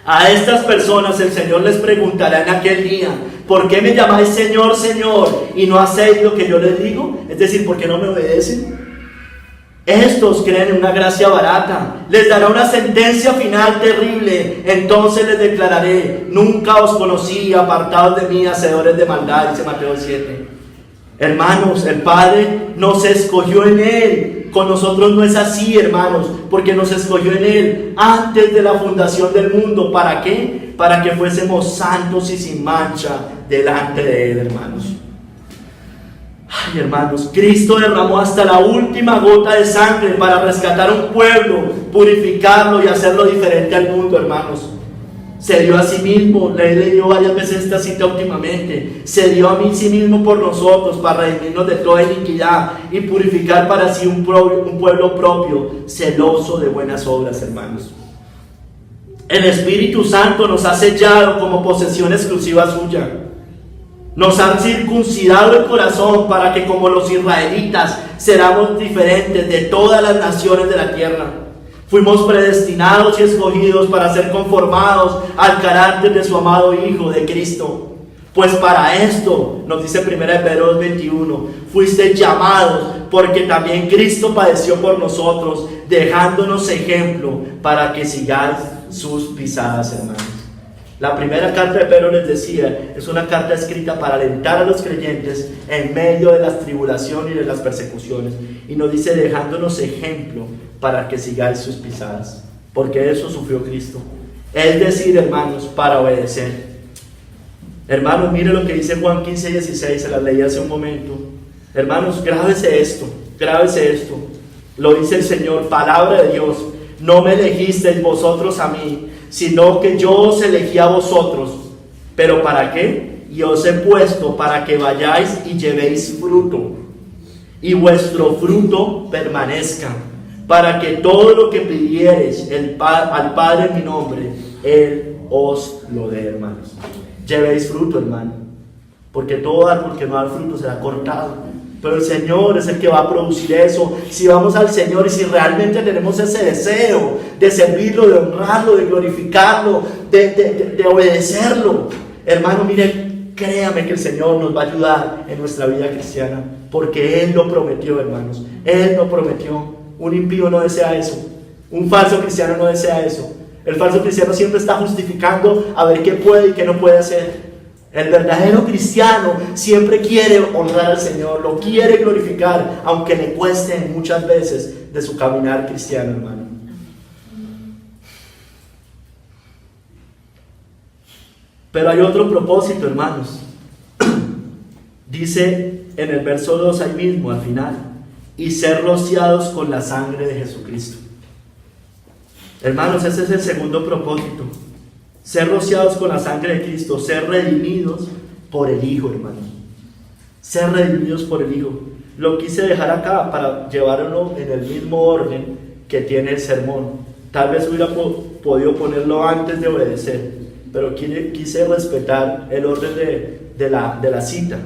A estas personas el Señor les preguntará en aquel día: ¿por qué me llamáis Señor, Señor, y no hacéis lo que yo les digo? Es decir, ¿por qué no me obedecen? Estos creen en una gracia barata. Les dará una sentencia final terrible. Entonces les declararé: nunca os conocí, apartados de mí, hacedores de maldad, dice Mateo 7. Hermanos, el Padre nos escogió en Él. Con nosotros no es así, hermanos, porque nos escogió en Él antes de la fundación del mundo. ¿Para qué? Para que fuésemos santos y sin mancha delante de Él, hermanos. Ay, hermanos, Cristo derramó hasta la última gota de sangre para rescatar un pueblo, purificarlo y hacerlo diferente al mundo, hermanos. Se dio a sí mismo, le he leído varias veces esta cita últimamente, se dio a sí mismo por nosotros para redimirnos de toda iniquidad y purificar para sí un pueblo propio, celoso de buenas obras, hermanos. El Espíritu Santo nos ha sellado como posesión exclusiva suya. Nos han circuncidado el corazón para que, como los israelitas, seramos diferentes de todas las naciones de la tierra. Fuimos predestinados y escogidos para ser conformados al carácter de su amado Hijo, de Cristo. Pues para esto, nos dice 1 Pedro 2:21, fuisteis llamados, porque también Cristo padeció por nosotros, dejándonos ejemplo para que sigáis sus pisadas, hermanos. La primera carta de Pedro, les decía, es una carta escrita para alentar a los creyentes en medio de las tribulaciones y de las persecuciones. Y nos dice: dejándonos ejemplo para que sigáis sus pisadas. Porque eso sufrió Cristo. Es decir, hermanos, para obedecer. Hermanos, mire lo que dice Juan 15:16, se las leí hace un momento. Hermanos, grábese esto, grábese esto. Lo dice el Señor, palabra de Dios. No me elegisteis vosotros a mí, sino que yo os elegí a vosotros. ¿Pero para qué? Y os he puesto para que vayáis y llevéis fruto, y vuestro fruto permanezca, para que todo lo que pidiereis al Padre en mi nombre, Él os lo dé, hermanos. Llevéis fruto, hermano, porque todo árbol que no da fruto será cortado, pero el Señor es el que va a producir eso. Si vamos al Señor y si realmente tenemos ese deseo de servirlo, de honrarlo, de glorificarlo, de obedecerlo, hermano, mire, créame que el Señor nos va a ayudar en nuestra vida cristiana, porque Él lo prometió, hermanos. Él lo prometió. Un impío no desea eso, un falso cristiano no desea eso. El falso cristiano siempre está justificando a ver qué puede y qué no puede hacer. El verdadero cristiano siempre quiere honrar al Señor, lo quiere glorificar, aunque le cueste muchas veces de su caminar cristiano, hermano. Pero hay otro propósito, hermanos. Dice en el verso 2 ahí mismo, al final, y ser rociados con la sangre de Jesucristo. Hermanos, ese es el segundo propósito. Ser rociados con la sangre de Cristo, ser redimidos por el Hijo, hermanos. Ser redimidos por el Hijo. Lo quise dejar acá para llevarlo en el mismo orden que tiene el sermón. Tal vez hubiera podido ponerlo antes de obedecer, pero quise respetar el orden de la cita.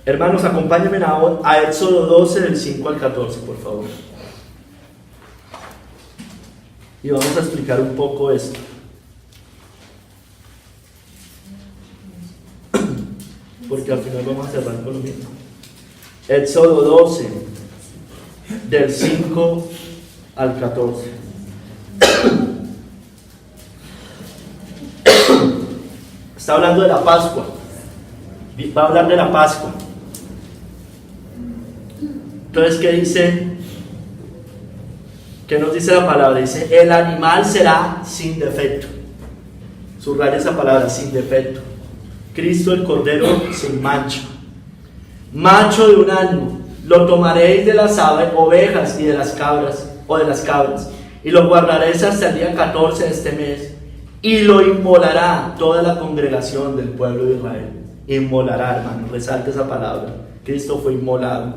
Hermanos, acompáñenme a Éxodo 12, del 5 al 14, por favor. Y vamos a explicar un poco esto. Porque al final vamos a cerrar con lo mismo. Éxodo 12, del 5 al 14. Está hablando de la Pascua. Va a hablar de la Pascua. Entonces, ¿qué dice? ¿Qué nos dice la palabra? Dice, el animal será sin defecto. Subraya esa palabra, sin defecto. Cristo el Cordero sin mancha. Macho de un año, lo tomaréis de las ovejas y de las cabras, y lo guardaréis hasta el día 14 de este mes, y lo inmolará toda la congregación del pueblo de Israel. Inmolará, hermano, resalte esa palabra. Cristo fue inmolado.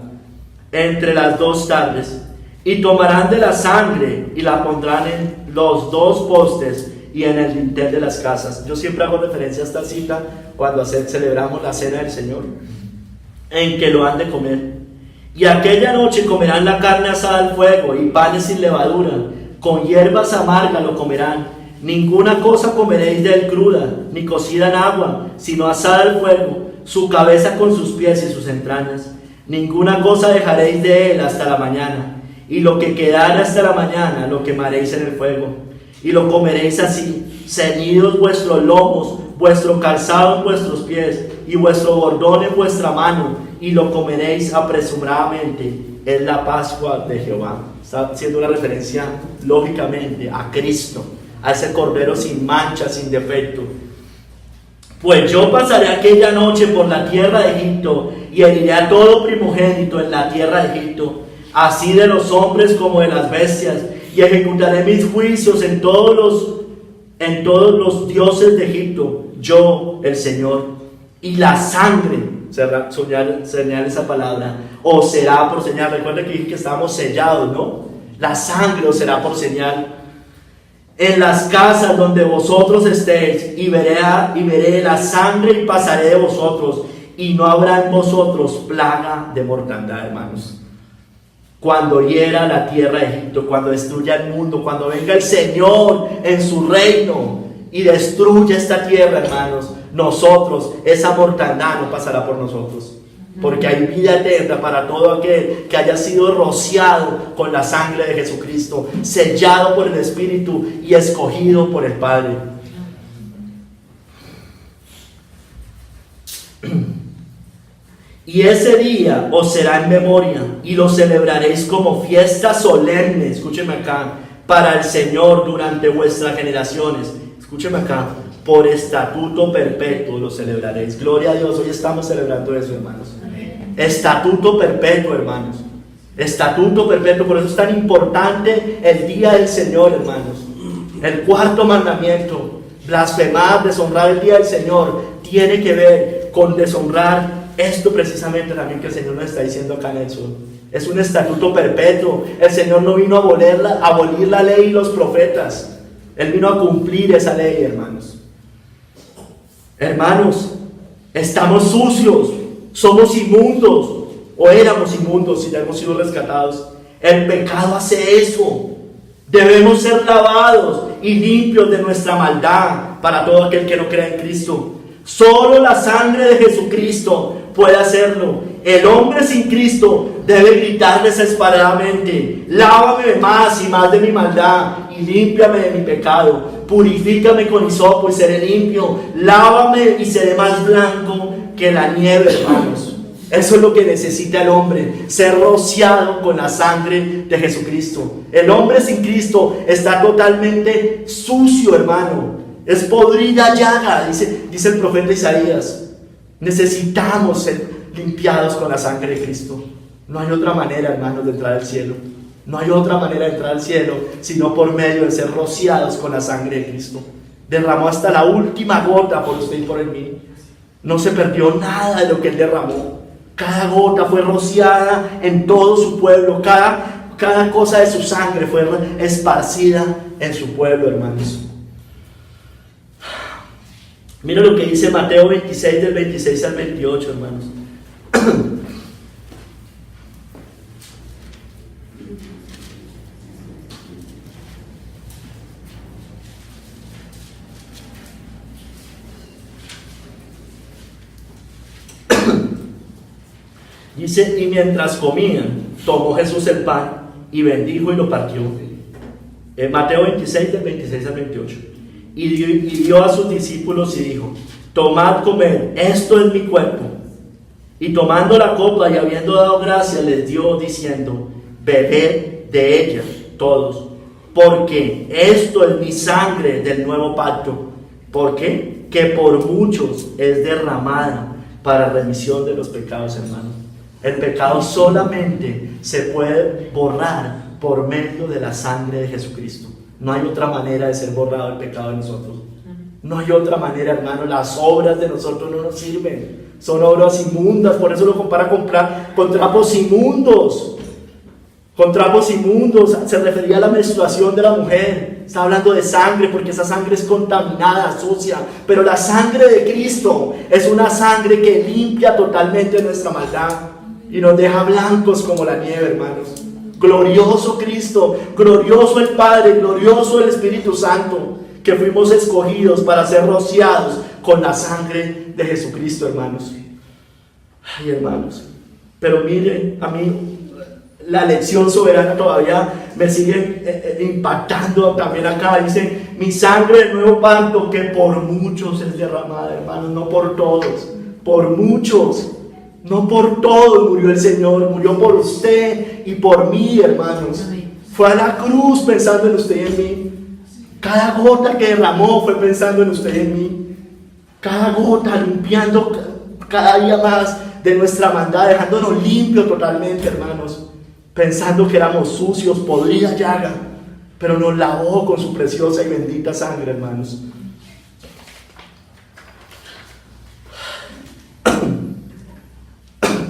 Entre las 2 tardes. Y tomarán de la sangre y la pondrán en los 2 postes y en el dintel de las casas. Yo siempre hago referencia a esta cita cuando celebramos la cena del Señor, en que lo han de comer. Y aquella noche comerán la carne asada al fuego y panes sin levadura, con hierbas amargas lo comerán. Ninguna cosa comeréis de él cruda, ni cocida en agua, sino asada al fuego, su cabeza con sus pies y sus entrañas. Ninguna cosa dejaréis de él hasta la mañana. Y lo que quedara hasta la mañana lo quemaréis en el fuego, y lo comeréis así, ceñidos vuestros lomos, vuestro calzado en vuestros pies, y vuestro bordón en vuestra mano, y lo comeréis apresuradamente. Es la Pascua de Jehová. Está haciendo una referencia, lógicamente, a Cristo, a ese Cordero sin mancha, sin defecto. Pues yo pasaré aquella noche por la tierra de Egipto, y heriré a todo primogénito en la tierra de Egipto, así de los hombres como de las bestias, y ejecutaré mis juicios en todos los dioses de Egipto, yo el Señor. Y la sangre, señala esa palabra, o será por señal. Recuerda que dije que estábamos sellados, ¿no? La sangre os será por señal en las casas donde vosotros estéis, y veré la sangre y pasaré de vosotros, y no habrá en vosotros plaga de mortandad, hermanos. Cuando hiera la tierra de Egipto, cuando destruya el mundo, cuando venga el Señor en su reino y destruya esta tierra, hermanos, nosotros, esa mortandad no pasará por nosotros, porque hay vida eterna para todo aquel que haya sido rociado con la sangre de Jesucristo, sellado por el Espíritu y escogido por el Padre. Y ese día os será en memoria, y lo celebraréis como fiesta solemne, escúcheme acá, para el Señor durante vuestras generaciones. Escúcheme acá, por estatuto perpetuo lo celebraréis. Gloria a Dios, hoy estamos celebrando eso, hermanos. Estatuto perpetuo, hermanos. Estatuto perpetuo, por eso es tan importante el día del Señor, hermanos. El cuarto mandamiento, blasfemar, deshonrar el día del Señor, tiene que ver con deshonrar esto precisamente también que el Señor nos está diciendo acá en el sur. Es un estatuto perpetuo. El Señor no vino a abolir la ley y los profetas. Él vino a cumplir esa ley, hermanos. Hermanos, estamos sucios, somos inmundos, o éramos inmundos y ya hemos sido rescatados. El pecado hace eso. Debemos ser lavados y limpios de nuestra maldad para todo aquel que no crea en Cristo. Solo la sangre de Jesucristo puede hacerlo. El hombre sin Cristo debe gritar desesperadamente: lávame más y más de mi maldad y límpiame de mi pecado. Purifícame con hisopo y seré limpio. Lávame y seré más blanco que la nieve, hermanos. Eso es lo que necesita el hombre, ser rociado con la sangre de Jesucristo. El hombre sin Cristo está totalmente sucio, hermano. Es podrida llaga, dice el profeta Isaías. Necesitamos ser limpiados con la sangre de Cristo. No hay otra manera, hermanos, de entrar al cielo. No hay otra manera de entrar al cielo sino por medio de ser rociados con la sangre de Cristo. Derramó hasta la última gota por usted y por mí. No se perdió nada de lo que Él derramó. Cada gota fue rociada en todo su pueblo. Cada cosa de su sangre fue esparcida en su pueblo, hermanos. Mira lo que dice Mateo 26, del 26 al 28, hermanos. Dice: y mientras comían, tomó Jesús el pan y bendijo y lo partió. Mateo 26, del 26 al 28. Y dio a sus discípulos y dijo: tomad, comed, esto es mi cuerpo. Y tomando la copa y habiendo dado gracias, les dio diciendo: bebed de ella todos, porque esto es mi sangre del nuevo pacto. ¿Por qué? Que por muchos es derramada para remisión de los pecados, hermanos. El pecado solamente se puede borrar por medio de la sangre de Jesucristo. No hay otra manera de ser borrado el pecado de nosotros. No hay otra manera, hermano. Las obras de nosotros no nos sirven. Son obras inmundas. Por eso lo compara con trapos inmundos. Con trapos inmundos. Se refería a la menstruación de la mujer. Está hablando de sangre porque esa sangre es contaminada, sucia. Pero la sangre de Cristo es una sangre que limpia totalmente nuestra maldad y nos deja blancos como la nieve, hermanos. Glorioso Cristo, glorioso el Padre, glorioso el Espíritu Santo, que fuimos escogidos para ser rociados con la sangre de Jesucristo, hermanos. Ay, hermanos, pero miren, a mí la lección soberana todavía me sigue impactando también acá. Dice: mi sangre del nuevo pacto, que por muchos es derramada, hermanos, no por todos, por muchos. No por todos murió el Señor, murió por usted y por mí, hermanos. Fue a la cruz pensando en usted y en mí. Cada gota que derramó fue pensando en usted y en mí. Cada gota limpiando cada día más de nuestra maldad, dejándonos limpios totalmente, hermanos. Pensando que éramos sucios, podrida llaga, pero nos lavó con su preciosa y bendita sangre, hermanos.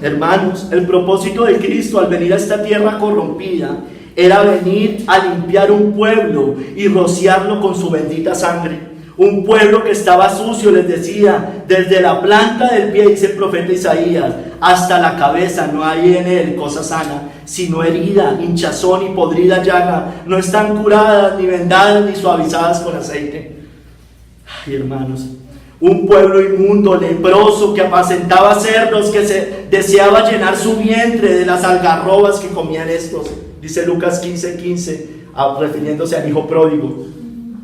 Hermanos, el propósito de Cristo al venir a esta tierra corrompida era venir a limpiar un pueblo y rociarlo con su bendita sangre. Un pueblo que estaba sucio, les decía, desde la planta del pie, dice el profeta Isaías, hasta la cabeza. No hay en él cosa sana, sino herida, hinchazón y podrida llaga. No están curadas, ni vendadas, ni suavizadas con aceite. Ay, hermanos, un pueblo inmundo, leproso, que apacentaba cerdos, que se deseaba llenar su vientre de las algarrobas que comían estos. Dice Lucas 15:15, refiriéndose al hijo pródigo.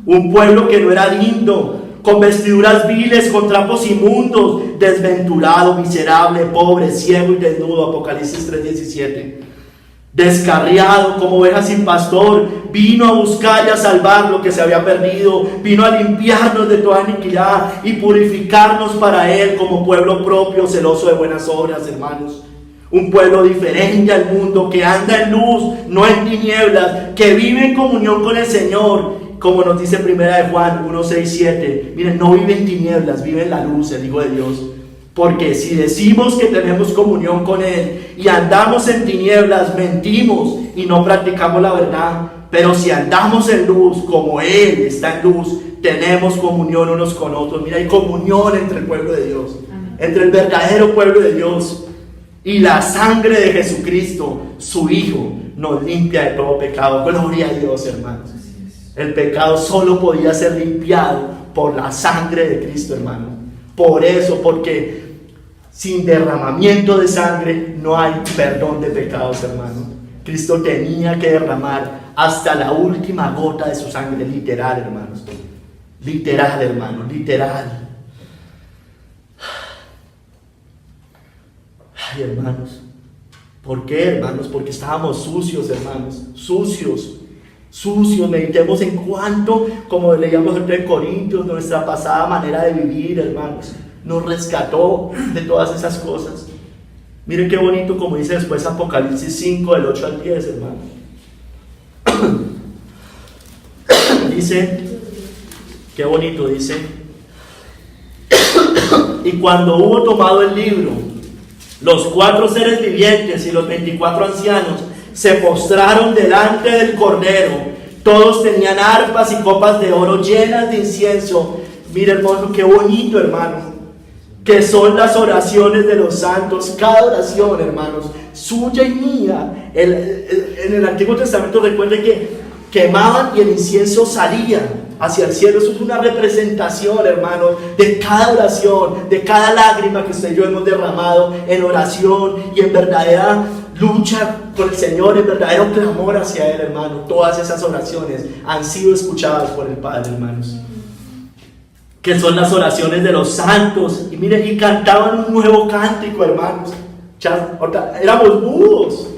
Un pueblo que no era lindo, con vestiduras viles, con trapos inmundos, desventurado, miserable, pobre, ciego y desnudo. Apocalipsis 3:17. descarriado, como oveja sin pastor, vino a buscar y a salvar lo que se había perdido, vino a limpiarnos de toda iniquidad y purificarnos para Él como pueblo propio, celoso de buenas obras, hermanos. Un pueblo diferente al mundo, que anda en luz, no en tinieblas, que vive en comunión con el Señor, como nos dice 1 de Juan 1, 6, 7. Miren, no vive en tinieblas, vive en la luz, el Hijo de Dios. Porque si decimos que tenemos comunión con Él y andamos en tinieblas, mentimos y no practicamos la verdad. Pero si andamos en luz, como Él está en luz, tenemos comunión unos con otros. Mira, hay comunión entre el pueblo de Dios, entre el verdadero pueblo de Dios. Y la sangre de Jesucristo, su Hijo, nos limpia de todo pecado. Gloria a Dios, hermanos. El pecado solo podía ser limpiado por la sangre de Cristo, hermano. Por eso, porque sin derramamiento de sangre no hay perdón de pecados, hermano. Cristo tenía que derramar hasta la última gota de su sangre, literal, hermanos. Literal, hermano, literal. Ay, hermanos. ¿Por qué, hermanos? Porque estábamos sucios, hermanos. Sucios. Meditemos en cuanto, como leíamos en Corintios, nuestra pasada manera de vivir, hermanos, nos rescató de todas esas cosas. Miren qué bonito, como dice después Apocalipsis 5, del 8 al 10, hermano. Dice, qué bonito, dice: y cuando hubo tomado el libro, los 4 seres vivientes y los 24 ancianos se postraron delante del Cordero. Todos tenían arpas y copas de oro llenas de incienso. Mira, hermano, qué bonito, hermano, que son las oraciones de los santos. Cada oración, hermanos, suya y mía. En el Antiguo Testamento, recuerden que quemaban y el incienso salía hacia el cielo. Eso es una representación, hermano, de cada oración, de cada lágrima que usted y yo hemos derramado en oración y en verdadera lucha con el Señor, en verdadero clamor hacia Él, hermano. Todas esas oraciones han sido escuchadas por el Padre, hermanos. Que son las oraciones de los santos. Y miren, y cantaban un nuevo cántico, hermanos. Ahorita éramos mudos.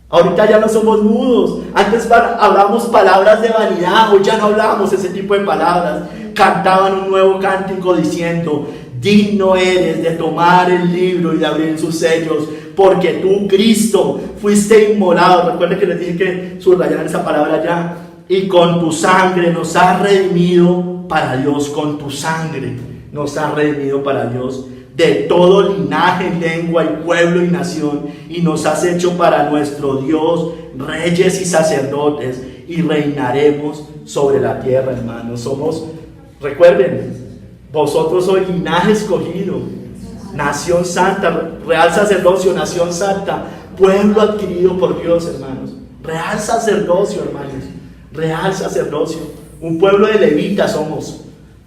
Ahorita ya no somos mudos. Antes hablábamos palabras de vanidad. Hoy ya no hablamos ese tipo de palabras. Cantaban un nuevo cántico diciendo: digno eres de tomar el libro y de abrir sus sellos, porque tú, Cristo, fuiste inmolado. Recuerden que les dije que subrayaran esa palabra ya. Y con tu sangre nos has redimido para Dios. Con tu sangre nos has redimido para Dios, de todo linaje, lengua y pueblo y nación, y nos has hecho para nuestro Dios reyes y sacerdotes, y reinaremos sobre la tierra, hermanos. Recuerden, vosotros sois linaje escogido, nación santa, real sacerdocio, nación santa, pueblo adquirido por Dios, hermanos. Real sacerdocio, hermanos, real sacerdocio. Un pueblo de levitas somos.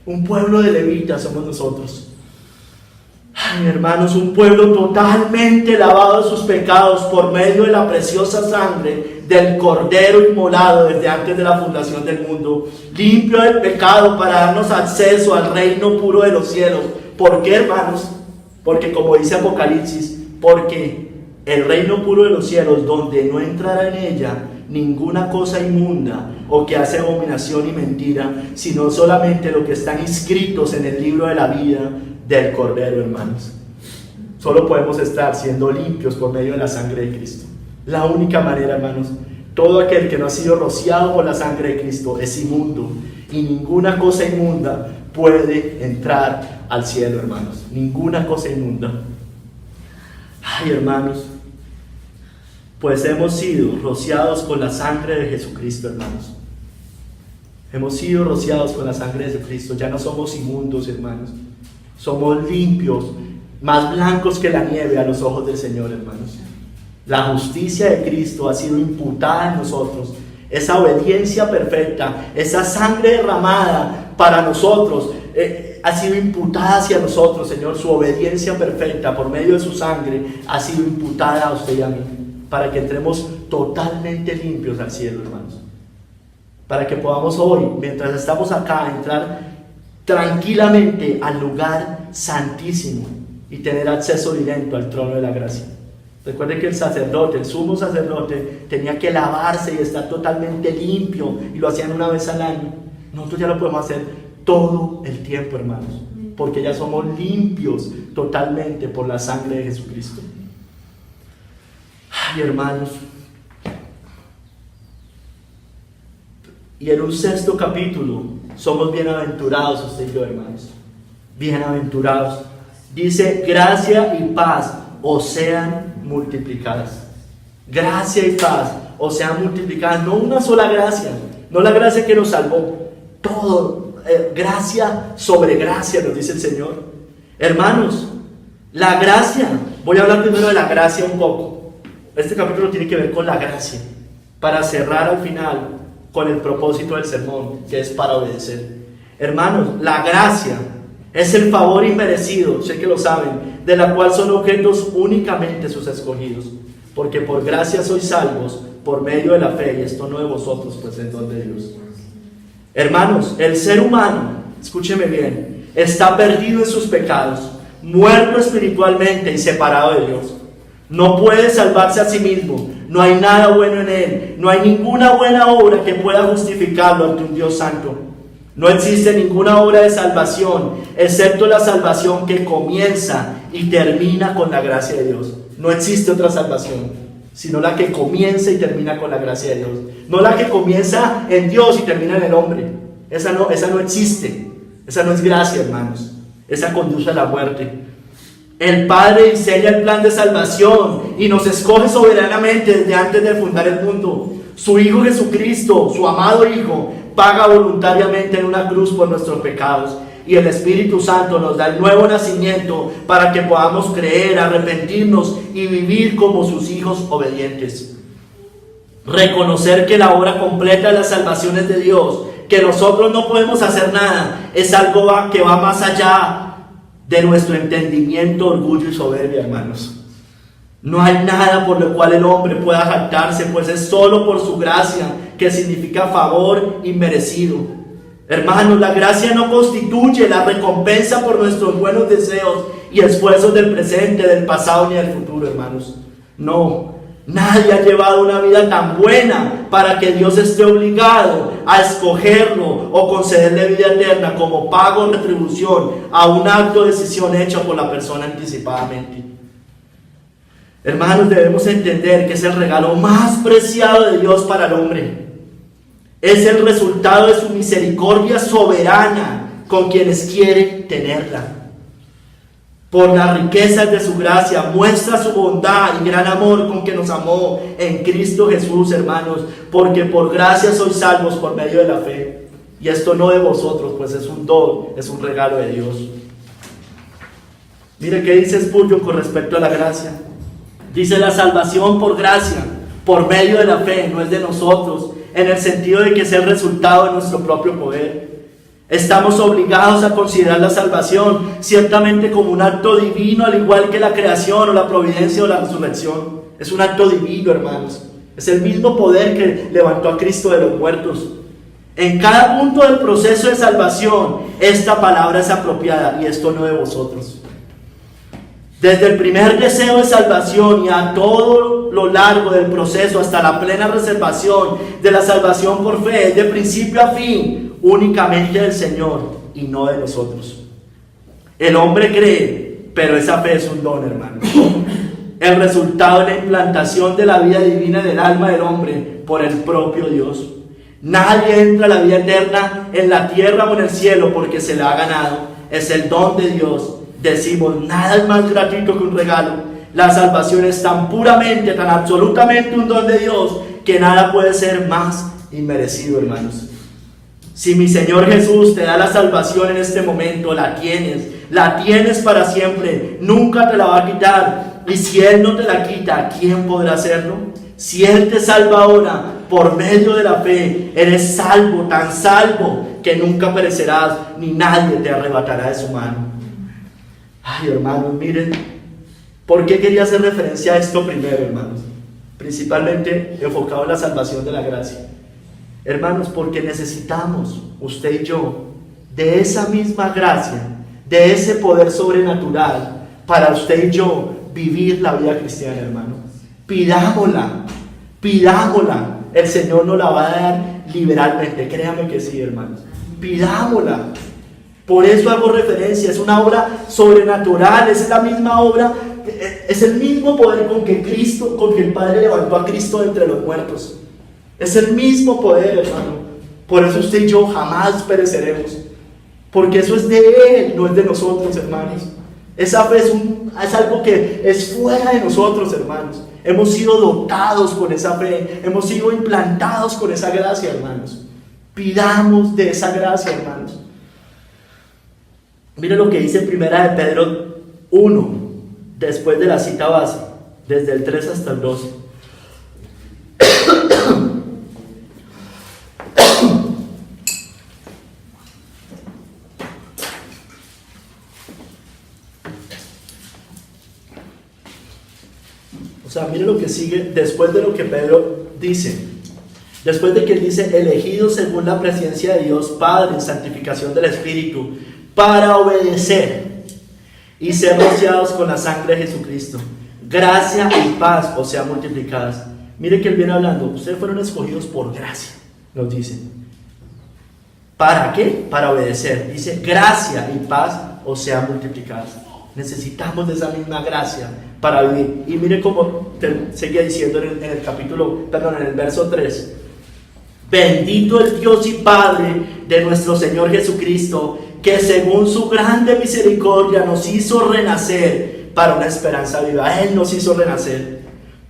Un pueblo de levitas somos nosotros. Ay, hermanos, un pueblo totalmente lavado de sus pecados por medio de la preciosa sangre del Cordero inmolado desde antes de la fundación del mundo, limpio del pecado para darnos acceso al reino puro de los cielos. ¿Por qué, hermanos? Porque, como dice Apocalipsis, porque el reino puro de los cielos, donde no entrará en ella ninguna cosa inmunda o que hace abominación y mentira, sino solamente lo que están inscritos en el libro de la vida del Cordero, hermanos. Solo podemos estar siendo limpios por medio de la sangre de Cristo. La única manera, hermanos. Todo aquel que no ha sido rociado por la sangre de Cristo es inmundo, y ninguna cosa inmunda puede entrar al cielo, hermanos. Ninguna cosa inmunda. Ay, hermanos, pues hemos sido rociados con la sangre de Jesucristo, hermanos. Hemos sido rociados con la sangre de Jesucristo. Ya no somos inmundos, hermanos. Somos limpios, más blancos que la nieve a los ojos del Señor, hermanos. La justicia de Cristo ha sido imputada en nosotros. Esa obediencia perfecta, esa sangre derramada para nosotros, ha sido imputada hacia nosotros, Señor. Su obediencia perfecta por medio de su sangre ha sido imputada a usted y a mí, para que entremos totalmente limpios al cielo, hermanos. Para que podamos hoy, mientras estamos acá, entrar tranquilamente al lugar santísimo y tener acceso directo al trono de la gracia. Recuerde que el sacerdote, el sumo sacerdote, tenía que lavarse y estar totalmente limpio, y lo hacían una vez al año. Nosotros ya lo podemos hacer todo el tiempo, hermanos, porque ya somos limpios totalmente por la sangre de Jesucristo. Ay, hermanos. Y en un sexto capítulo, somos bienaventurados usted y yo, hermanos. Bienaventurados. Dice, gracia y paz os sean multiplicadas. Gracia y paz os sean multiplicadas. No una sola gracia, no la gracia que nos salvó. Todo, gracia sobre gracia, nos dice el Señor. Hermanos, la gracia, voy a hablar primero de la gracia un poco. Este capítulo tiene que ver con la gracia, para cerrar al final con el propósito del sermón, que es para obedecer. Hermanos, la gracia es el favor inmerecido, sé que lo saben, de la cual son objetos únicamente sus escogidos, porque por gracia sois salvos por medio de la fe, y esto no de vosotros, pues es don de Dios. Hermanos, el ser humano, escúcheme bien, está perdido en sus pecados, muerto espiritualmente y separado de Dios. No puede salvarse a sí mismo, no hay nada bueno en él, no hay ninguna buena obra que pueda justificarlo ante un Dios santo. No existe ninguna obra de salvación, excepto la salvación que comienza y termina con la gracia de Dios. No existe otra salvación, sino la que comienza y termina con la gracia de Dios. No la que comienza en Dios y termina en el hombre. Esa no existe. Esa no es gracia, hermanos. Esa conduce a la muerte. El Padre diseña el plan de salvación y nos escoge soberanamente desde antes de fundar el mundo. Su Hijo Jesucristo, su amado Hijo, paga voluntariamente en una cruz por nuestros pecados. Y el Espíritu Santo nos da el nuevo nacimiento para que podamos creer, arrepentirnos y vivir como sus hijos obedientes. Reconocer que la obra completa de la salvación es de Dios, que nosotros no podemos hacer nada, es algo que va más allá de nuestro entendimiento, orgullo y soberbia, hermanos. No hay nada por lo cual el hombre pueda jactarse, pues es solo por su gracia, que significa favor inmerecido. Hermanos, la gracia no constituye la recompensa por nuestros buenos deseos y esfuerzos del presente, del pasado ni del futuro, hermanos. No, nadie ha llevado una vida tan buena para que Dios esté obligado a escogerlo o concederle vida eterna como pago o retribución a un acto de decisión hecho por la persona anticipadamente. Hermanos, debemos entender que es el regalo más preciado de Dios para el hombre. Es el resultado de su misericordia soberana con quienes quieren tenerla. Por las riquezas de su gracia, muestra su bondad y gran amor con que nos amó en Cristo Jesús, hermanos, porque por gracia sois salvos por medio de la fe. Y esto no de vosotros, pues es un don, es un regalo de Dios. Mire qué dice Spurgeon con respecto a la gracia. Dice, la salvación por gracia, por medio de la fe, no es de nosotros, en el sentido de que es el resultado de nuestro propio poder. Estamos obligados a considerar la salvación ciertamente como un acto divino, al igual que la creación o la providencia o la resurrección. Es un acto divino, hermanos. Es el mismo poder que levantó a Cristo de los muertos. En cada punto del proceso de salvación, esta palabra es apropiada, y esto no de vosotros. Desde el primer deseo de salvación y a todo lo largo del proceso hasta la plena reservación de la salvación por fe, es de principio a fin únicamente del Señor y no de nosotros. El hombre cree, pero esa fe es un don, hermano. El resultado de la implantación de la vida divina en el alma del hombre por el propio Dios. Nadie entra a la vida eterna en la tierra o en el cielo porque se la ha ganado. Es el don de Dios. Decimos, nada es más gratuito que un regalo. La salvación es tan puramente, tan absolutamente un don de Dios, que nada puede ser más inmerecido, hermanos. Si mi Señor Jesús te da la salvación en este momento, la tienes para siempre, nunca te la va a quitar. Y si Él no te la quita, ¿quién podrá hacerlo? Si Él te salva ahora, por medio de la fe, eres salvo, tan salvo, que nunca perecerás, ni nadie te arrebatará de su mano. Ay, hermanos, miren, ¿por qué quería hacer referencia a esto primero, hermanos? Principalmente enfocado en la salvación de la gracia. Hermanos, porque necesitamos, usted y yo, de esa misma gracia, de ese poder sobrenatural, para usted y yo vivir la vida cristiana, hermano. Pidámosla, pidámosla. El Señor nos la va a dar liberalmente, créame que sí, hermanos. Pidámosla. Por eso hago referencia, es una obra sobrenatural, es la misma obra, es el mismo poder con que el Padre levantó a Cristo de entre los muertos. Es el mismo poder, hermano. Por eso usted y yo jamás pereceremos, porque eso es de Él, no es de nosotros, hermanos. Esa fe es algo que es fuera de nosotros, hermanos. Hemos sido dotados con esa fe, hemos sido implantados con esa gracia, hermanos. Pidamos de esa gracia, hermanos. Mire lo que dice Primera de Pedro 1, después de la cita base, desde el 3 hasta el 12. O sea, mire lo que sigue después de lo que Pedro dice. Después de que él dice, elegidos según la presencia de Dios Padre en santificación del Espíritu, para obedecer y ser rociados con la sangre de Jesucristo, gracia y paz os sean multiplicadas. Mire que él viene hablando, ustedes fueron escogidos por gracia, nos dice. ¿Para qué? Para obedecer. Dice, gracia y paz os sean multiplicadas. Necesitamos de esa misma gracia para vivir. Y mire cómo seguía diciendo en el verso 3. Bendito el Dios y Padre de nuestro Señor Jesucristo, que según su grande misericordia nos hizo renacer para una esperanza viva. Él nos hizo renacer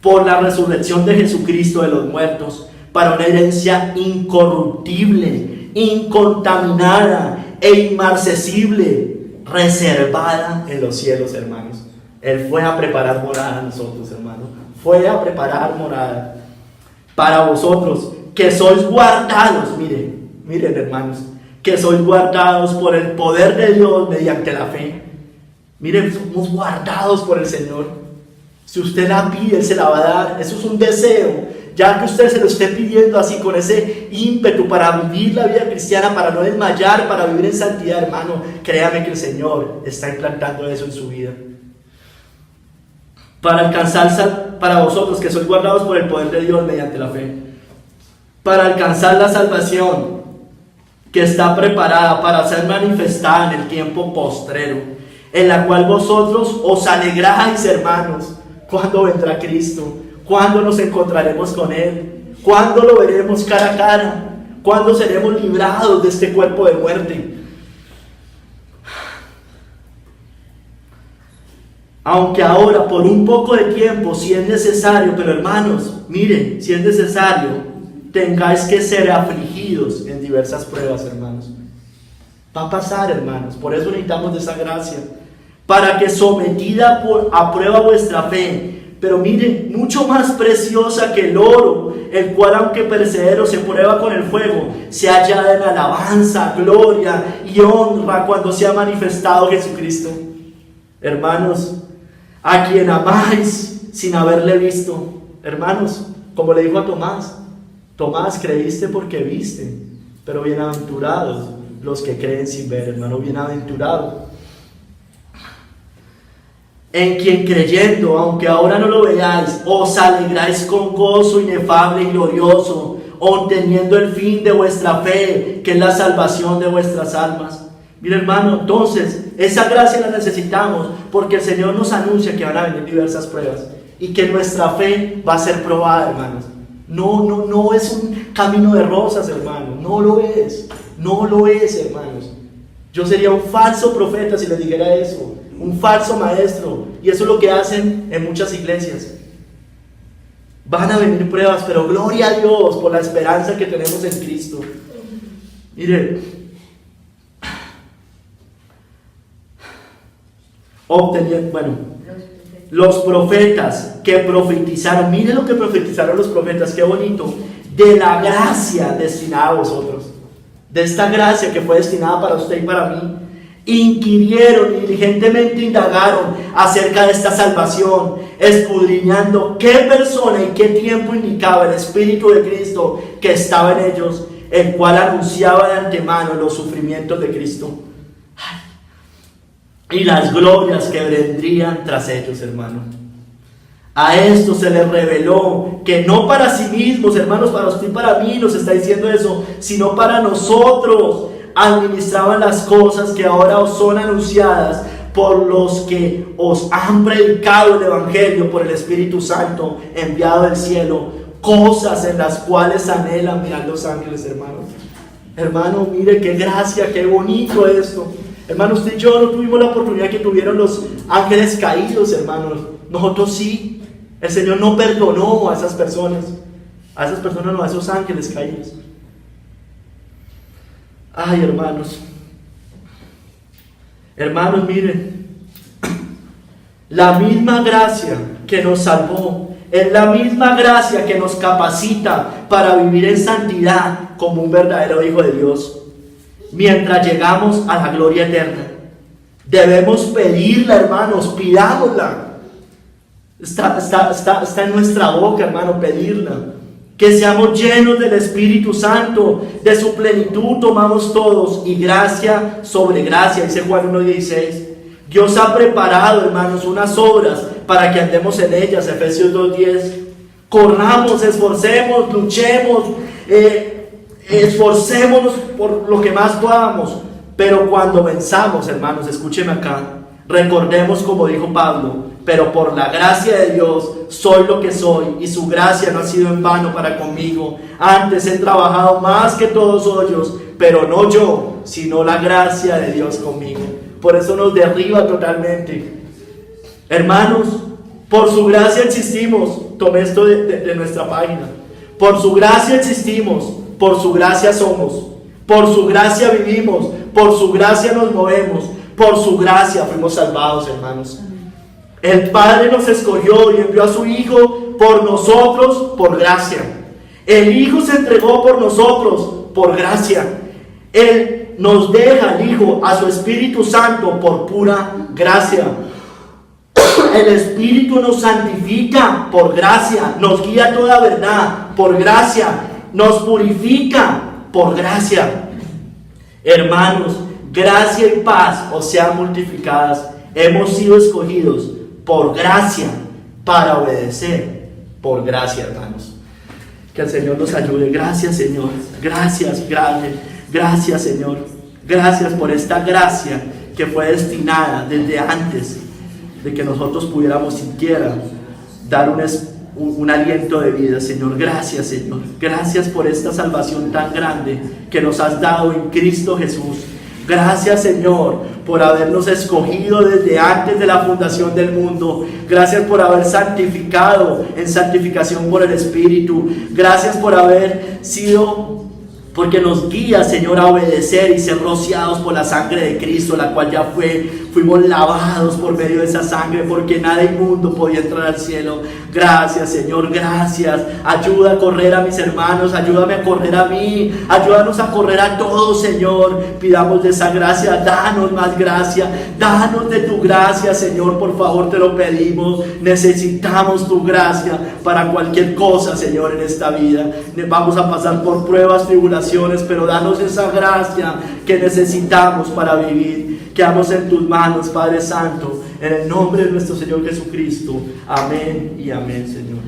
por la resurrección de Jesucristo de los muertos, para una herencia incorruptible, incontaminada e inmarcesible, reservada en los cielos, hermanos. Él fue a preparar morada a nosotros, hermanos. Fue a preparar morada para vosotros, que sois guardados, miren hermanos, que sois guardados por el poder de Dios mediante la fe. Miren, somos guardados por el Señor. Si usted la pide, Él se la va a dar. Eso es un deseo. Ya que usted se lo esté pidiendo así, con ese ímpetu para vivir la vida cristiana, para no desmayar, para vivir en santidad, hermano, créame que el Señor está implantando eso en su vida. Para vosotros que sois guardados por el poder de Dios mediante la fe, para alcanzar la salvación que está preparada para ser manifestada en el tiempo postrero, en la cual vosotros os alegráis, hermanos. ¿Cuándo vendrá Cristo? ¿Cuándo nos encontraremos con Él? ¿Cuándo lo veremos cara a cara? ¿Cuándo seremos librados de este cuerpo de muerte? Aunque ahora por un poco de tiempo, si es necesario, pero hermanos, miren, si es necesario, tengáis que ser afligidos en diversas pruebas, hermanos. Va a pasar, hermanos. Por eso necesitamos de esa gracia, para que sometida a prueba vuestra fe, pero miren, mucho más preciosa que el oro, el cual aunque perecedero se prueba con el fuego, se halla en alabanza, gloria y honra cuando sea manifestado Jesucristo. Hermanos, a quien amáis sin haberle visto. Hermanos, como le dijo a Tomás, creíste porque viste, pero bienaventurados los que creen sin ver, hermano, bienaventurados. En quien creyendo, aunque ahora no lo veáis, os alegráis con gozo inefable y glorioso, obteniendo el fin de vuestra fe, que es la salvación de vuestras almas. Mira, hermano, entonces, esa gracia la necesitamos, porque el Señor nos anuncia que van a venir diversas pruebas, y que nuestra fe va a ser probada, hermanos. No es un camino de rosas, hermano. No lo es, hermanos. Yo sería un falso profeta si les dijera eso, un falso maestro. Y eso es lo que hacen en muchas iglesias. Van a venir pruebas, pero gloria a Dios por la esperanza que tenemos en Cristo. Mire, los profetas que profetizaron, miren lo que profetizaron los profetas, qué bonito, de la gracia destinada a vosotros, de esta gracia que fue destinada para usted y para mí. Inquirieron y diligentemente indagaron acerca de esta salvación, escudriñando qué persona y qué tiempo indicaba el Espíritu de Cristo que estaba en ellos, el cual anunciaba de antemano los sufrimientos de Cristo. y las glorias que vendrían tras ellos, hermano. A esto se les reveló que no para sí mismos, hermanos, para usted y para mí nos está diciendo eso, sino para nosotros administraban las cosas que ahora os son anunciadas por los que os han predicado el Evangelio por el Espíritu Santo enviado del cielo, cosas en las cuales anhelan mirar los ángeles, hermano. Hermano, mire qué gracia, qué bonito esto. Hermano, usted y yo no tuvimos la oportunidad que tuvieron los ángeles caídos, hermanos. Nosotros sí. El Señor no perdonó a esas personas. A esas personas no, a esos ángeles caídos. Ay, hermanos. Hermanos, miren. La misma gracia que nos salvó es la misma gracia que nos capacita para vivir en santidad como un verdadero hijo de Dios. Mientras llegamos a la gloria eterna, debemos pedirla, hermanos, pidámosla. Está en nuestra boca, hermano, pedirla. Que seamos llenos del Espíritu Santo, de su plenitud tomamos todos, y gracia sobre gracia, dice Juan 1:16. Dios ha preparado, hermanos, unas obras para que andemos en ellas, Efesios 2:10. Corramos, esforcemos, luchemos, esforcémonos por lo que más podamos, pero cuando venzamos, hermanos, escúcheme acá, recordemos como dijo Pablo: pero por la gracia de Dios soy lo que soy, y su gracia no ha sido en vano para conmigo. Antes he trabajado más que todos ellos, pero no yo, sino la gracia de Dios conmigo. Por eso nos derriba totalmente. Hermanos, por su gracia existimos. Tomé esto de nuestra página. Por su gracia existimos, por su gracia somos, por su gracia vivimos, por su gracia nos movemos, por su gracia fuimos salvados, hermanos. El Padre nos escogió y envió a su Hijo por nosotros, por gracia. El Hijo se entregó por nosotros, por gracia. Él nos deja al Hijo, a su Espíritu Santo, por pura gracia. El Espíritu nos santifica por gracia, nos guía a toda verdad por gracia, nos purifica por gracia. Hermanos, gracia y paz os sean multiplicadas. Hemos sido escogidos por gracia para obedecer por gracia, hermanos. Que el Señor nos ayude. Gracias, Señor. Gracias, gracias, Señor. Gracias por esta gracia que fue destinada desde antes de que nosotros pudiéramos siquiera dar un aliento de vida, Señor. Gracias, Señor. Gracias por esta salvación tan grande que nos has dado en Cristo Jesús. Gracias, Señor, por habernos escogido desde antes de la fundación del mundo. Gracias por haber santificado en santificación por el Espíritu. Gracias por haber sido, porque nos guía, Señor, a obedecer y ser rociados por la sangre de Cristo, la cual ya fuimos lavados por medio de esa sangre, porque nada inmundo podía entrar al cielo. Gracias, Señor, gracias. Ayuda a correr a mis hermanos, ayúdame a correr a mí, ayúdanos a correr a todos, Señor. Pidamos de esa gracia, danos más gracia, danos de tu gracia, Señor, por favor, te lo pedimos. Necesitamos tu gracia para cualquier cosa, Señor, en esta vida. Vamos a pasar por pruebas, tribulaciones, pero danos esa gracia que necesitamos para vivir. Quedamos en tus manos, Padre Santo, en el nombre de nuestro Señor Jesucristo. Amén y amén, Señor.